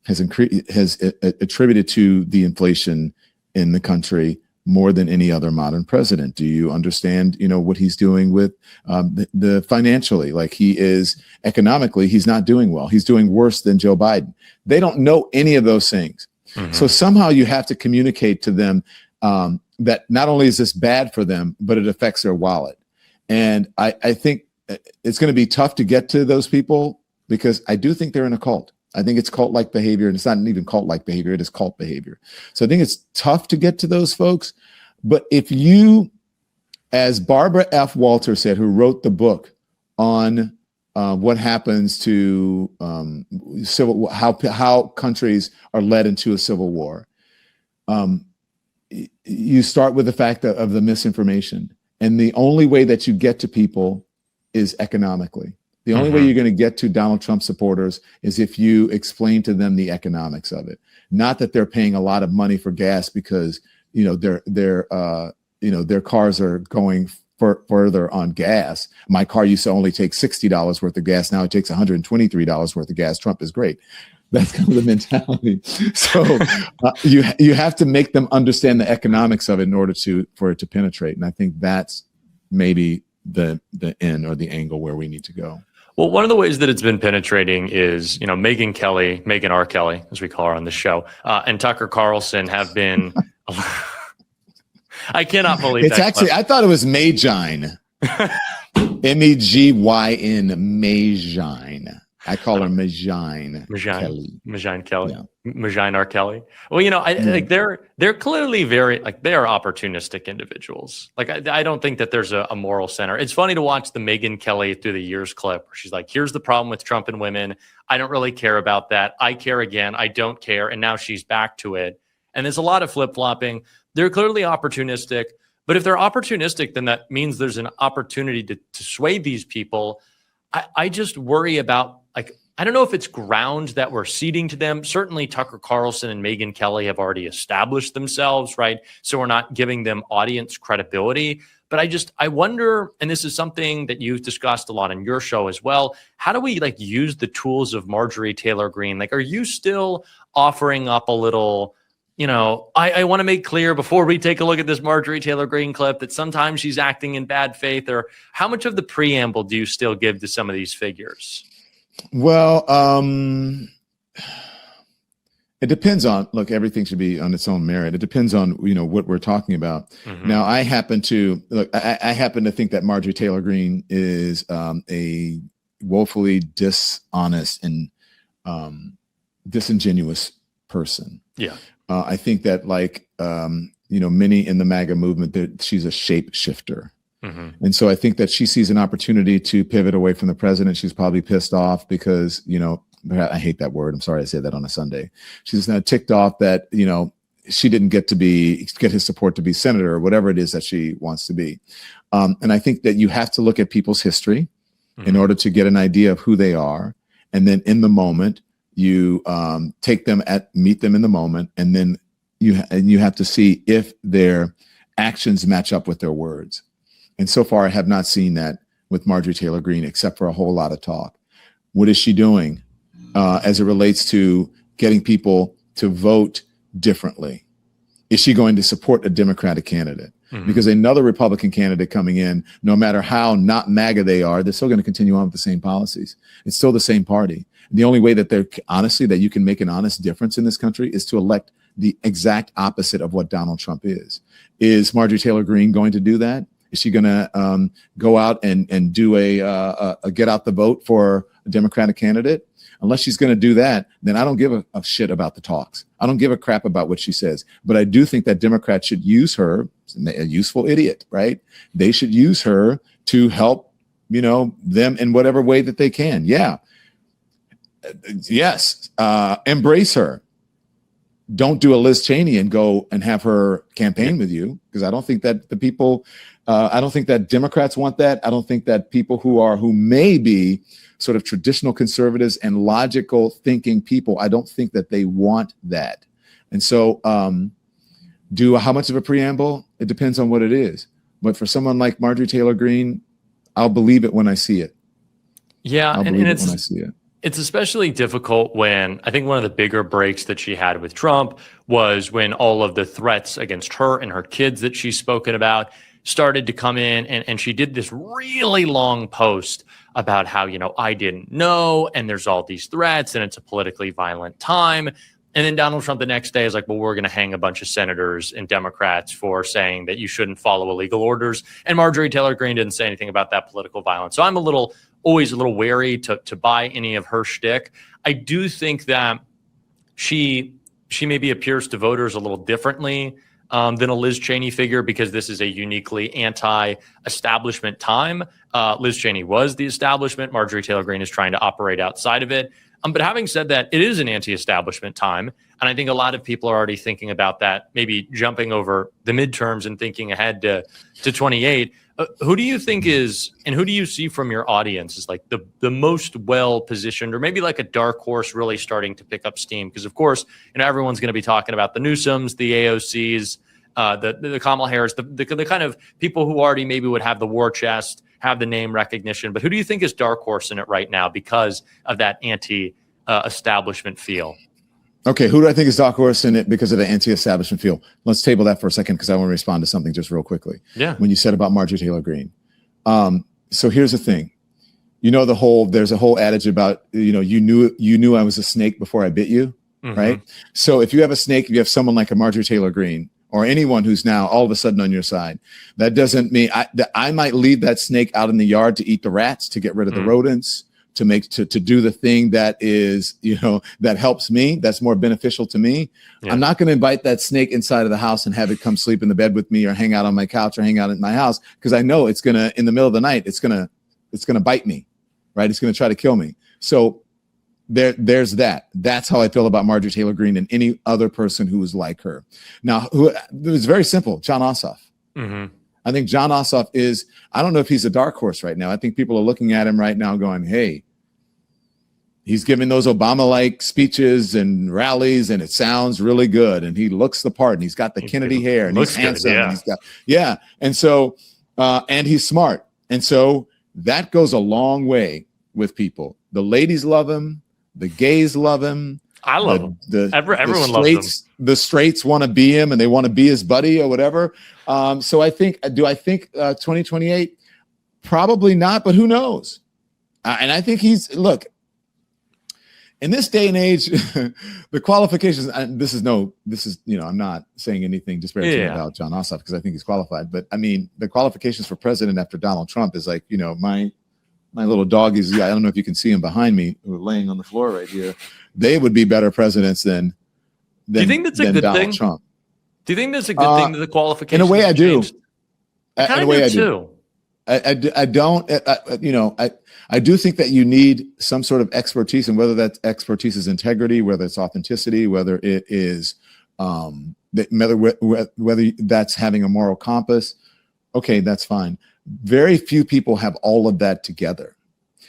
has attributed to the inflation in the country more than any other modern president? Do you understand, what he's doing with the financially? Like he is economically, he's not doing well. He's doing worse than Joe Biden. They don't know any of those things. Mm-hmm. So somehow you have to communicate to them that not only is this bad for them, but it affects their wallet. And I think it's going to be tough to get to those people because I do think they're in a cult. I think it's cult-like behavior, and it's not even cult-like behavior. It is cult behavior. So I think it's tough to get to those folks. But if you, as Barbara F. Walter said, who wrote the book on what happens to how countries are led into a civil war, you start with the fact of the misinformation. And the only way that you get to people is economically. The only way you're going to get to Donald Trump supporters is if you explain to them the economics of it. Not that they're paying a lot of money for gas because their cars are going further on gas. My car used to only take $60 worth of gas. Now it takes $123 worth of gas. Trump is great. That's kind of the mentality. So you have to make them understand the economics of it in order for it to penetrate. And I think that's maybe the end or the angle where we need to go. Well, one of the ways that it's been penetrating is, Megyn R. Kelly, as we call her on the show, and Tucker Carlson have been. I cannot believe it's actually. I thought it was Megyn, Megyn, Megyn. I call her Megyn Kelly. Megyn Kelly. Yeah. Megyn R. Kelly. Well, like they're clearly very they are opportunistic individuals. Like I don't think that there's a moral center. It's funny to watch the Megyn Kelly through the years clip where she's like, "Here's the problem with Trump and women. I don't really care about that. I care again. I don't care." And now she's back to it. And there's a lot of flip flopping. They're clearly opportunistic. But if they're opportunistic, then that means there's an opportunity to sway these people. I just worry about, I don't know if it's ground that we're ceding to them. Certainly Tucker Carlson and Megyn Kelly have already established themselves, right? So we're not giving them audience credibility. But I wonder, and this is something that you've discussed a lot on your show as well, how do we use the tools of Marjorie Taylor Greene? Are you still offering up a little, I want to make clear before we take a look at this Marjorie Taylor Greene clip that sometimes she's acting in bad faith, or how much of the preamble do you still give to some of these figures? Well, it depends on, everything should be on its own merit. It depends on, what we're talking about. Mm-hmm. Now, I happen to think that Marjorie Taylor Greene is a woefully dishonest and disingenuous person. Yeah. I think that many in the MAGA movement, that she's a shapeshifter. Mm-hmm. And so I think that she sees an opportunity to pivot away from the president. She's probably pissed off because, I hate that word. I'm sorry I said that on a Sunday. She's now ticked off that, she didn't get his support to be senator or whatever it is that she wants to be. And I think that you have to look at people's history in order to get an idea of who they are. And then in the moment, you meet them in the moment, and then you have to see if their actions match up with their words. And so far, I have not seen that with Marjorie Taylor Greene, except for a whole lot of talk. What is she doing as it relates to getting people to vote differently? Is she going to support a Democratic candidate? Mm-hmm. Because another Republican candidate coming in, no matter how not MAGA they are, they're still going to continue on with the same policies. It's still the same party. The only way that that you can make an honest difference in this country is to elect the exact opposite of what Donald Trump is. Is Marjorie Taylor Greene going to do that? Is she going to go out and do a get out the vote for a Democratic candidate? Unless she's going to do that, then I don't give a shit about the talks. I don't give a crap about what she says. But I do think that Democrats should use her, a useful idiot, right? They should use her to help, them in whatever way that they can. Yeah. Yes. Embrace her. Don't do a Liz Cheney and go and have her campaign with you, because I don't think that I don't think that Democrats want that. I don't think that people who may be sort of traditional conservatives and logical thinking people, I don't think that they want that. And so how much of a preamble? It depends on what it is. But for someone like Marjorie Taylor Greene, I'll believe it when I see it. Yeah, I'll believe it when I see it. It's especially difficult when I think one of the bigger breaks that she had with Trump was when all of the threats against her and her kids that she's spoken about started to come in, and she did this really long post about how, I didn't know, and there's all these threats, and it's a politically violent time. And then Donald Trump the next day is like, well, we're going to hang a bunch of senators and Democrats for saying that you shouldn't follow illegal orders. And Marjorie Taylor Greene didn't say anything about that political violence. So I'm always a little wary to buy any of her shtick. I do think that she maybe appears to voters a little differently than a Liz Cheney figure, because this is a uniquely anti-establishment time. Liz Cheney was the establishment. Marjorie Taylor Greene is trying to operate outside of it. But having said that, it is an anti-establishment time. And I think a lot of people are already thinking about that, maybe jumping over the midterms and thinking ahead to 28. Who do you think is, and who do you see from your audience is like the most well positioned, or maybe like a dark horse really starting to pick up steam? Because of course, everyone's going to be talking about the Newsoms, the AOCs, the Kamala Harris, the kind of people who already maybe would have the war chest, have the name recognition. But who do you think is dark horse in it right now because of that anti-establishment feel? Okay, who do I think is dark horse in it because of the anti-establishment feel? Let's table that for a second because I want to respond to something just real quickly. Yeah. When you said about Marjorie Taylor Greene. So here's the thing. There's a whole adage about, you knew I was a snake before I bit you, right? So if you have a snake, if you have someone like a Marjorie Taylor Greene or anyone who's now all of a sudden on your side, that doesn't mean that I might leave that snake out in the yard to eat the rats, to get rid of the rodents, to do the thing that is, that helps me, that's more beneficial to me. Yeah. I'm not going to invite that snake inside of the house and have it come sleep in the bed with me or hang out on my couch or hang out at my house, because I know it's going to, in the middle of the night, it's going to bite me, right? It's going to try to kill me. So there's that. That's how I feel about Marjorie Taylor Greene and any other person who is like her. Now, it was very simple. Jon Ossoff. I think Jon Ossoff is, I don't know if he's a dark horse right now. I think people are looking at him right now going, hey, he's giving those Obama-like speeches and rallies, and it sounds really good. And he looks the part, and he's got the Kennedy hair, and he's handsome. Good, yeah. And he's got, and so, and he's smart. And so that goes a long way with people. The ladies love him. The gays love him. I love him. Everyone loves him. The straights want to be him, and they want to be his buddy or whatever. So I think 2028? Probably not, but who knows? And I think look, in this day and age, the qualifications, I'm not saying anything disparaging about Jon Ossoff because I think he's qualified. But I mean, the qualifications for president after Donald Trump is like, my little doggies, I don't know if you can see him behind me, who are laying on the floor right here. They would be better presidents than do you think that's a good Donald thing? Trump. Do you think that's a good thing that the qualifications? In a way, I do. In a way, I do. I don't, I do think that you need some sort of expertise, and whether that expertise is integrity, whether it's authenticity, whether it is, whether that's having a moral compass. Okay, that's fine. Very few people have all of that together.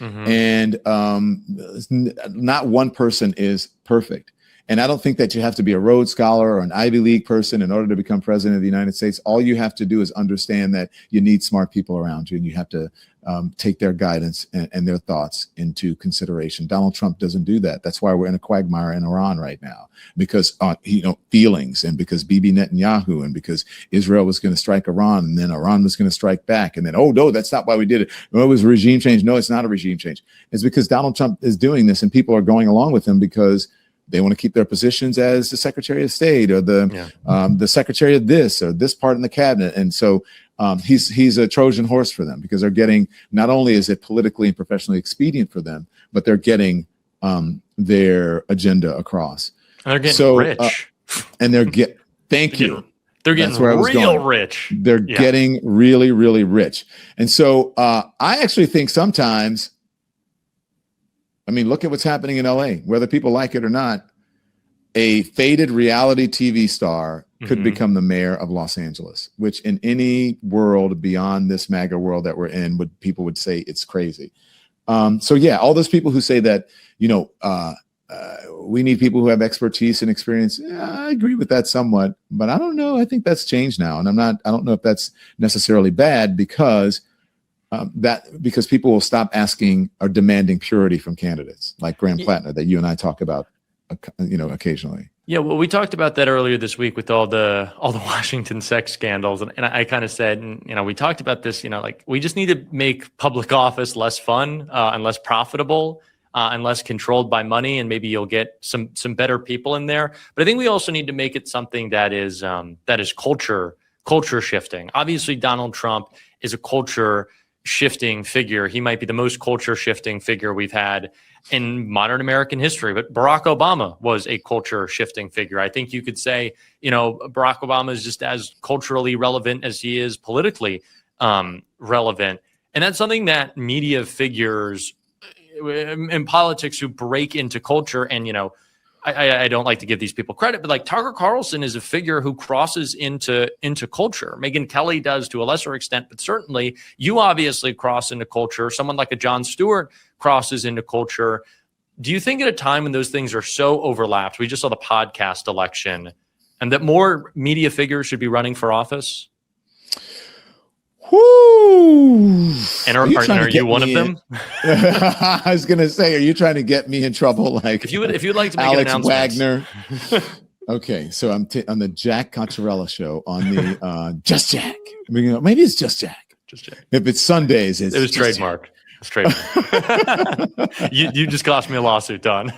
And not one person is perfect. And I don't think that you have to be a Rhodes Scholar or an Ivy League person in order to become president of the United States. All you have to do is understand that you need smart people around you, and you have to take their guidance and their thoughts into consideration. Donald Trump doesn't do that. That's why we're in a quagmire in Iran right now, because feelings, and because Bibi Netanyahu, and because Israel was going to strike Iran, and then Iran was going to strike back, and then, oh no, that's not why we did it. No, it was a regime change. No, it's not a regime change. It's because Donald Trump is doing this, and people are going along with him because they want to keep their positions as the Secretary of State or the Secretary of this or this part in the cabinet. And so he's a Trojan horse for them, because they're getting, not only is it politically and professionally expedient for them, but they're getting their agenda across. And they're getting rich. And thank you. They're getting real rich. They're getting really, really rich. And so I actually think sometimes, look at what's happening in LA, whether people like it or not. A faded reality TV star could become the mayor of Los Angeles, which in any world beyond this MAGA world that we're in, people would say it's crazy. So yeah, all those people who say that, we need people who have expertise and experience. I agree with that somewhat, but I don't know. I think that's changed now. And I don't know if that's necessarily bad, because people will stop asking or demanding purity from candidates like Graham Plattner that you and I talk about, occasionally. Yeah, well, we talked about that earlier this week with all the Washington sex scandals, and I kind of said, we talked about this, we just need to make public office less fun and less profitable and less controlled by money, and maybe you'll get some better people in there. But I think we also need to make it something that is culture shifting. Obviously, Donald Trump is a culture shifting figure. He might be the most culture shifting figure we've had in modern American history, but Barack Obama was a culture shifting figure. I think you could say, Barack Obama is just as culturally relevant as he is politically relevant. And that's something that media figures in politics who break into culture and, I don't like to give these people credit, but like Tucker Carlson is a figure who crosses into culture. Megyn Kelly does to a lesser extent, but certainly you obviously cross into culture. Someone like a Jon Stewart crosses into culture. Do you think at a time when those things are so overlapped, we just saw the podcast election, and that more media figures should be running for office? Whoo! And are you one of them? I was going to say, are you trying to get me in trouble? Like if you'd like to make Alex an announcement. Wagner. Okay, so I'm on the Jack Cocchiarella show on the Just Jack. Maybe it's Just Jack. Just Jack. If it's Sundays, it was trademarked. It's trademarked. you just cost me a lawsuit, Don.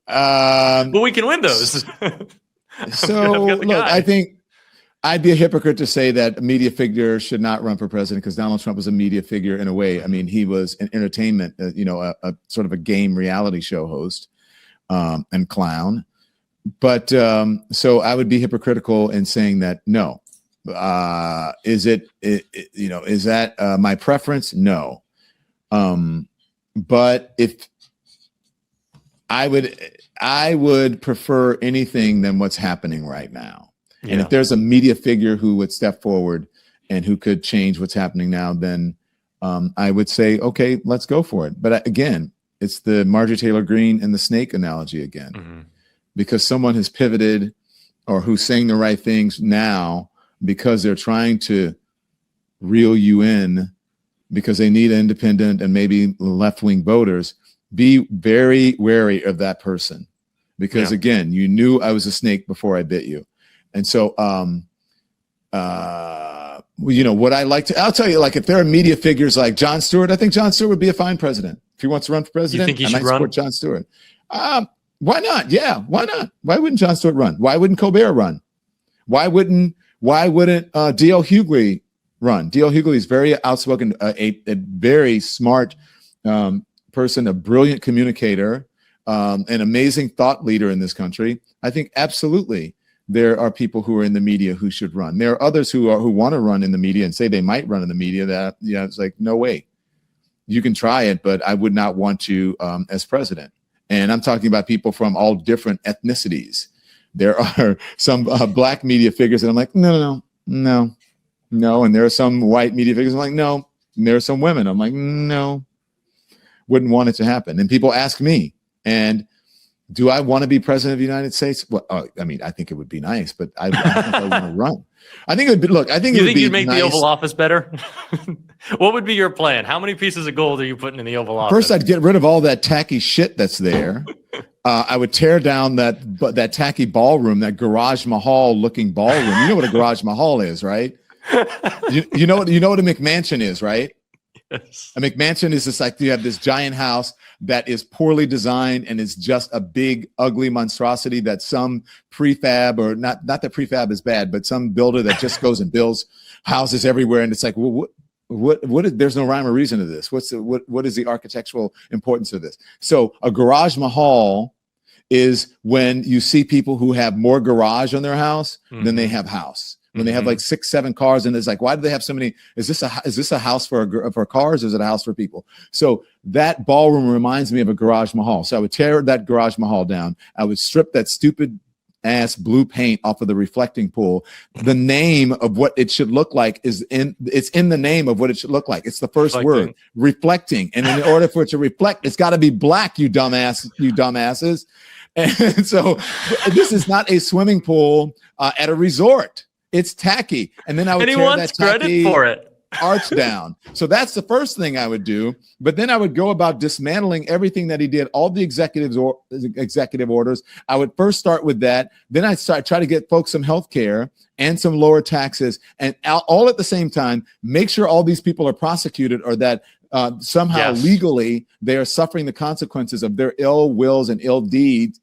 But we can win those. So look, I think I'd be a hypocrite to say that a media figure should not run for president, because Donald Trump was a media figure in a way. I mean, he was an entertainment, a sort of a game reality show host and clown. But so I would be hypocritical in saying that no. Is that my preference? No. But if I would prefer anything than what's happening right now. And if there's a media figure who would step forward and who could change what's happening now, then I would say, okay, let's go for it. But again, it's the Marjorie Taylor Greene and the snake analogy again, because someone has pivoted or who's saying the right things now because they're trying to reel you in because they need independent and maybe left-wing voters. Be very wary of that person, because again, you knew I was a snake before I bit you. And so, what I like to, I'll tell you, like, if there are media figures like Jon Stewart, I think Jon Stewart would be a fine president. If he wants to run for president, you think he I should might run? support Jon Stewart. Why not? Yeah, why not? Why wouldn't Jon Stewart run? Why wouldn't Colbert run? Why wouldn't D.L. Hughley run? D.L. Hughley is very outspoken, a very smart person, a brilliant communicator, an amazing thought leader in this country. I think absolutely there are people who are in the media who should run. There are others who want to run in the media and say they might run in the media. That it's like, no way. You can try it, but I would not want you as president. And I'm talking about people from all different ethnicities. There are some black media figures that I'm like, no. And there are some white media figures I'm like, no. And there are some women I'm like, no. Wouldn't want it to happen. And people ask me, and do I want to be president of the United States? Well, I mean, I think it would be nice, but I don't know if I want to run. I think it would be, look, I think you it would think be you'd make nice. the Oval Office better? What would be your plan? How many pieces of gold are you putting in the Oval Office? First, I'd get rid of all that tacky shit that's there. I would tear down that tacky ballroom, that Garage Mahal looking ballroom. You know what a Garage Mahal is, right? You know what a McMansion is, right? Yes. A McMansion is just like, you have this giant house that is poorly designed and is just a big, ugly monstrosity that some prefab, or not that prefab is bad, but some builder that just goes and builds houses everywhere. And it's like, well, what is, there's no rhyme or reason to this. What is the architectural importance of this? So a Garage Mahal is when you see people who have more garage on their house than they have house. When they have like 6, 7 cars, and it's like, why do they have so many? Is this a house for cars, or is it a house for people? So that ballroom reminds me of a Garage Mahal. So I would tear that Garage Mahal down. I would strip that stupid ass blue paint off of the reflecting pool. The name of what it should look like it's in the name of what it should look like. It's the first word, reflecting. And in order for it to reflect, it's got to be black, you dumbasses. And so this is not a swimming pool at a resort. It's tacky. And then I would tear that tacky credit for it. arch down. So that's the first thing I would do. But then I would go about dismantling everything that he did, all the executive orders. I would first start with that. Then I'd try to get folks some health care and some lower taxes, and all at the same time, make sure all these people are prosecuted, or that somehow legally they are suffering the consequences of their ill wills and ill deeds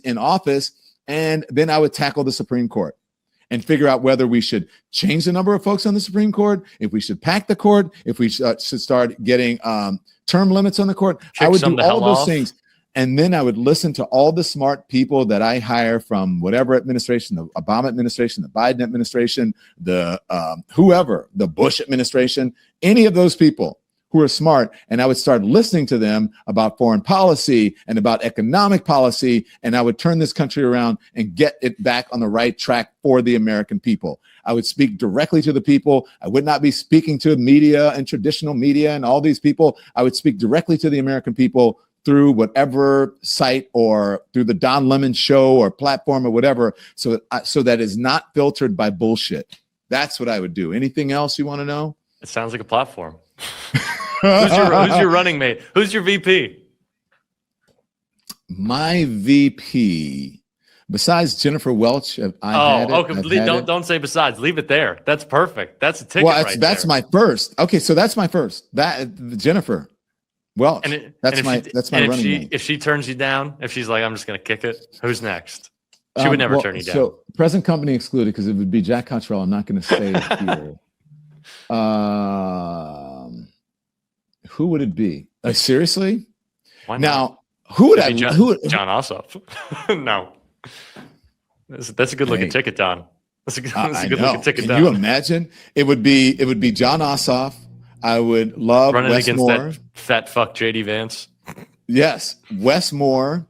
in office. And then I would tackle the Supreme Court and figure out whether we should change the number of folks on the Supreme Court, if we should pack the court, if we should start getting term limits on the court. I would do all those things. And then I would listen to all the smart people that I hire from whatever administration, the Obama administration, the Biden administration, the whoever, the Bush administration, any of those people who are smart, and I would start listening to them about foreign policy and about economic policy, and I would turn this country around and get it back on the right track for the American people. I would speak directly to the people. I would not be speaking to media and traditional media and all these people. I would speak directly to the American people through whatever site or through the Don Lemon show or platform or whatever, so that is not filtered by bullshit. That's what I would do. Anything else you want to know? It sounds like a platform. Who's your running mate? Who's your VP? My VP, besides Jennifer Welch, Don't say besides. Leave it there. That's perfect. That's a ticket. Well, that's my first. Okay, so that's my first. Jennifer Welch. That's my running mate. If she turns you down, if she's like, I'm just going to kick it, who's next? She would never turn you down. So present company excluded, because it would be Jack Cocchiarella. I'm not going to say it here. Who would it be? Seriously? Why not? Now, who would John Ossoff? No. That's a good looking ticket, Don. That's a good looking ticket, Don. Can you imagine? It would be John Ossoff. I would love running Wes against Moore. That fat fuck JD Vance. Yes, Wes Moore.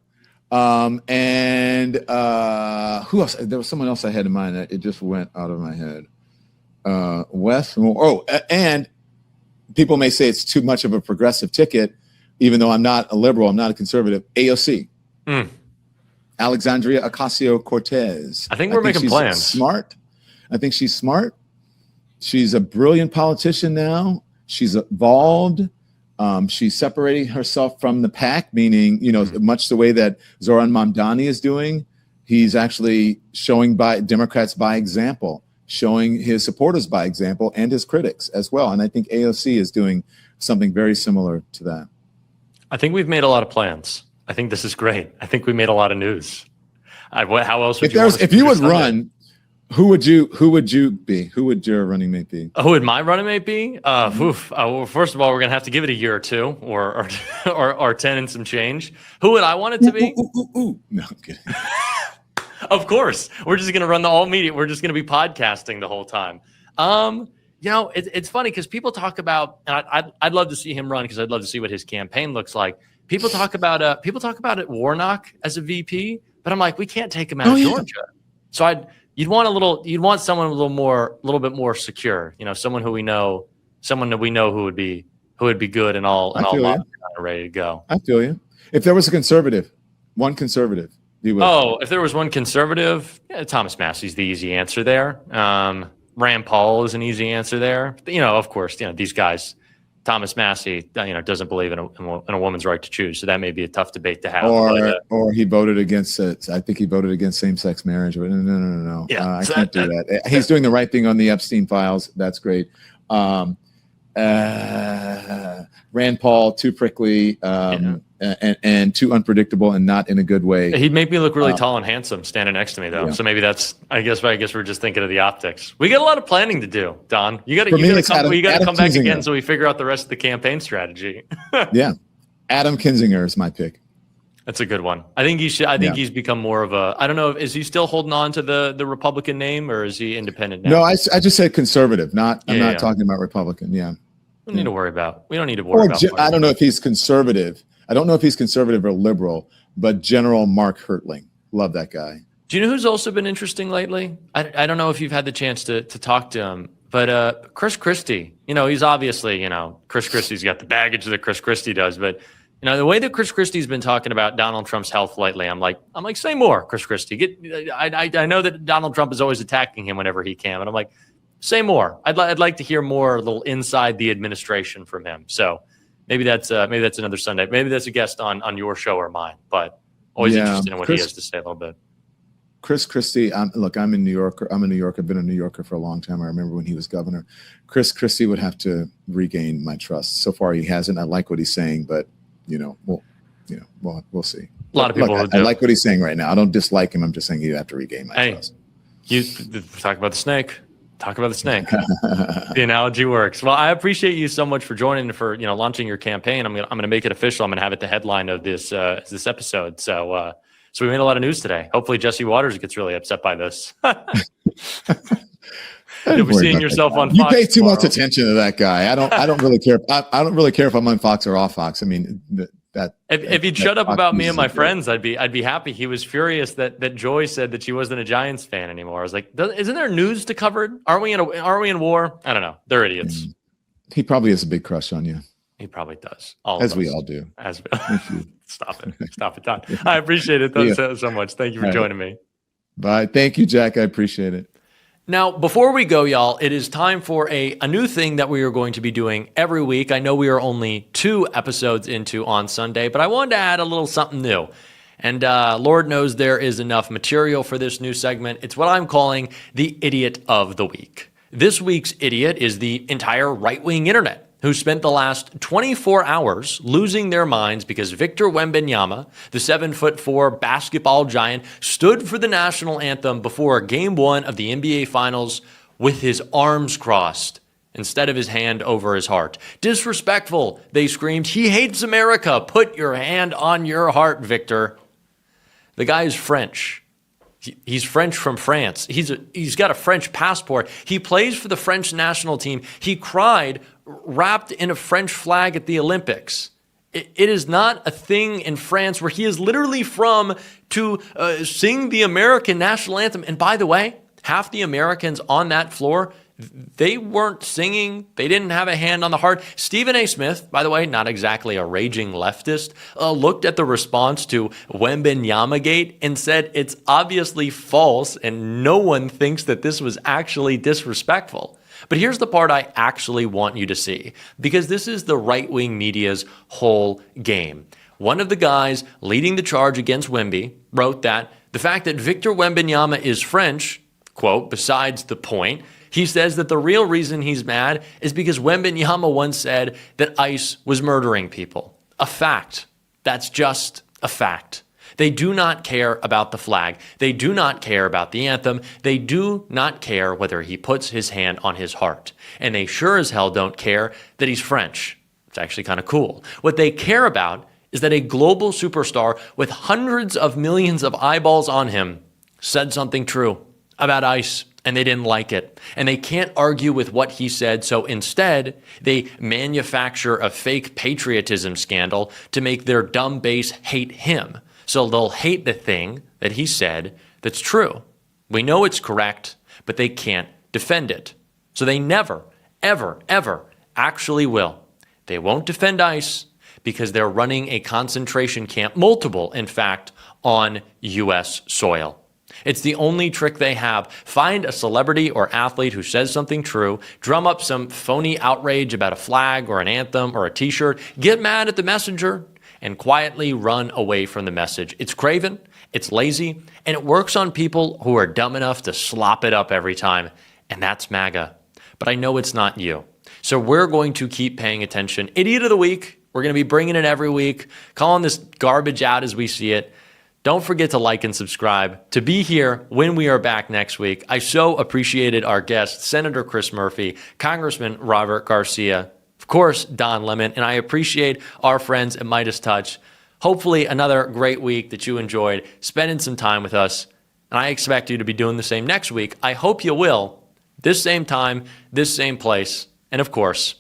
And who else? There was someone else I had in mind that it just went out of my head. Wes Moore. Oh, and people may say it's too much of a progressive ticket, even though I'm not a liberal, I'm not a conservative. AOC. Alexandria Ocasio-Cortez. I think we're making plans. Smart. I think she's smart. She's a brilliant politician now. She's evolved. She's separating herself from the pack, meaning, much the way that Zoran Mamdani is doing. He's actually showing Democrats by example, showing his supporters by example, and his critics as well. And I think AOC is doing something very similar to that. I think we've made a lot of plans. I think this is great. I think we made a lot of news. How else would if you would run? Who would you be? Who would your running mate be? Who would my running mate be? Well, first of all, we're gonna have to give it a year or two, or 10 and some change. Who would I want it to be? No, I'm kidding. Of course, we're just gonna run the all media. We're just gonna be podcasting the whole time. It's funny because people talk about, and I'd love to see him run because I'd love to see what his campaign looks like. People talk about it Warnock as a VP, but I'm like, we can't take him out of Georgia. So you'd want someone a little bit more secure, someone that we know who would be good and all ready to go. I feel you. If there was one conservative, you would. Oh, if there was one conservative, Thomas Massey's the easy answer there. Rand Paul is an easy answer there. Of course, these guys, Thomas Massey, doesn't believe in a woman's right to choose. So that may be a tough debate to have. Or he voted against it. I think he voted against same-sex marriage. But no. Yeah, I can't do that. He's doing the right thing on the Epstein files. That's great. Rand Paul, too prickly and too unpredictable, and not in a good way. He'd make me look really tall and handsome standing next to me, though. Yeah. So maybe that's. I guess we're just thinking of the optics. We got a lot of planning to do, Don. You got to come back again so we figure out the rest of the campaign strategy. Yeah, Adam Kinzinger is my pick. That's a good one. I think he should. I think he's become more of a. I don't know. Is he still holding on to the Republican name, or is he independent now? No, I just said conservative. I'm not talking about Republican. Yeah. We don't need to worry about. I don't know if he's conservative. I don't know if he's conservative or liberal, but General Mark Hertling. Love that guy. Do you know who's also been interesting lately? I don't know if you've had the chance to talk to him, but Chris Christie. He's obviously, Chris Christie's got the baggage that Chris Christie does, but the way that Chris Christie's been talking about Donald Trump's health lately, I'm like, say more, Chris Christie. I know that Donald Trump is always attacking him whenever he can, but I'm like, say more. I'd like to hear more, a little inside the administration from him. So maybe that's another Sunday. Maybe that's a guest on your show or mine. But always interested in what he has to say a little bit. Chris Christie, I'm a New Yorker. I'm a New Yorker. I've been a New Yorker for a long time. I remember when he was governor. Chris Christie would have to regain my trust. So far, he hasn't. I like what he's saying, but we'll see. A lot of people. I like what he's saying right now. I don't dislike him. I'm just saying you have to regain my trust. You talk about the snake. Talk about the snake. The analogy works. Well, I appreciate you so much for joining and for launching your campaign. I'm gonna make it official. I'm gonna have it the headline of this episode. So we made a lot of news today. Hopefully Jesse Waters gets really upset by this. You'll be seeing yourself on Fox. You pay too tomorrow. much attention to that guy. I don't really care. I don't really care if I'm on Fox or off Fox. I mean, if he'd shut up about me and my friends, I'd be happy. He was furious that Joy said that she wasn't a Giants fan anymore. I was like, isn't there news to cover? Are we in war? I don't know. They're idiots. He probably has a big crush on you. He probably does. As we all do. Stop it, Don. I appreciate it so much. Thank you for joining me. Bye. Thank you, Jack. I appreciate it. Now, before we go, y'all, it is time for a new thing that we are going to be doing every week. I know we are only 2 episodes into on Sunday, but I wanted to add a little something new. And Lord knows there is enough material for this new segment. It's what I'm calling the Idiot of the Week. This week's idiot is the entire right-wing internet, who spent the last 24 hours losing their minds because Victor Wembanyama, the 7'4" basketball giant, stood for the national anthem before Game 1 of the NBA Finals with his arms crossed instead of his hand over his heart. Disrespectful, they screamed. He hates America. Put your hand on your heart, Victor. The guy is French. He's French from France. He's got a French passport. He plays for the French national team. He cried wrapped in a French flag at the Olympics. It is not a thing in France where he is literally from to sing the American national anthem. And by the way, half the Americans on that floor, they weren't singing. They didn't have a hand on the heart. Stephen A. Smith, by the way, not exactly a raging leftist, looked at the response to Wembanyama-gate and said it's obviously false and no one thinks that this was actually disrespectful. But here's the part I actually want you to see, because this is the right-wing media's whole game. One of the guys leading the charge against Wemby wrote that the fact that Victor Wembanyama is French, quote, besides the point. He says that the real reason he's mad is because Wembanyama once said that ICE was murdering people. A fact. That's just a fact. They do not care about the flag. They do not care about the anthem. They do not care whether he puts his hand on his heart. And they sure as hell don't care that he's French. It's actually kind of cool. What they care about is that a global superstar with hundreds of millions of eyeballs on him said something true about ICE, and they didn't like it. And they can't argue with what he said, so instead, they manufacture a fake patriotism scandal to make their dumb base hate him. So they'll hate the thing that he said that's true. We know it's correct, but they can't defend it. So they never, ever, ever actually will. They won't defend ICE because they're running a concentration camp, multiple, in fact, on U.S. soil. It's the only trick they have. Find a celebrity or athlete who says something true, drum up some phony outrage about a flag or an anthem or a t-shirt, get mad at the messenger, and quietly run away from the message. It's craven, it's lazy, and it works on people who are dumb enough to slop it up every time, and that's MAGA. But I know it's not you. So we're going to keep paying attention. Idiot of the Week, we're going to be bringing it every week, calling this garbage out as we see it. Don't forget to like and subscribe to be here when we are back next week. I so appreciated our guests, Senator Chris Murphy, Congressman Robert Garcia, of course, Don Lemon, and I appreciate our friends at MeidasTouch. Hopefully another great week that you enjoyed spending some time with us, and I expect you to be doing the same next week. I hope you will. This same time, this same place, and of course,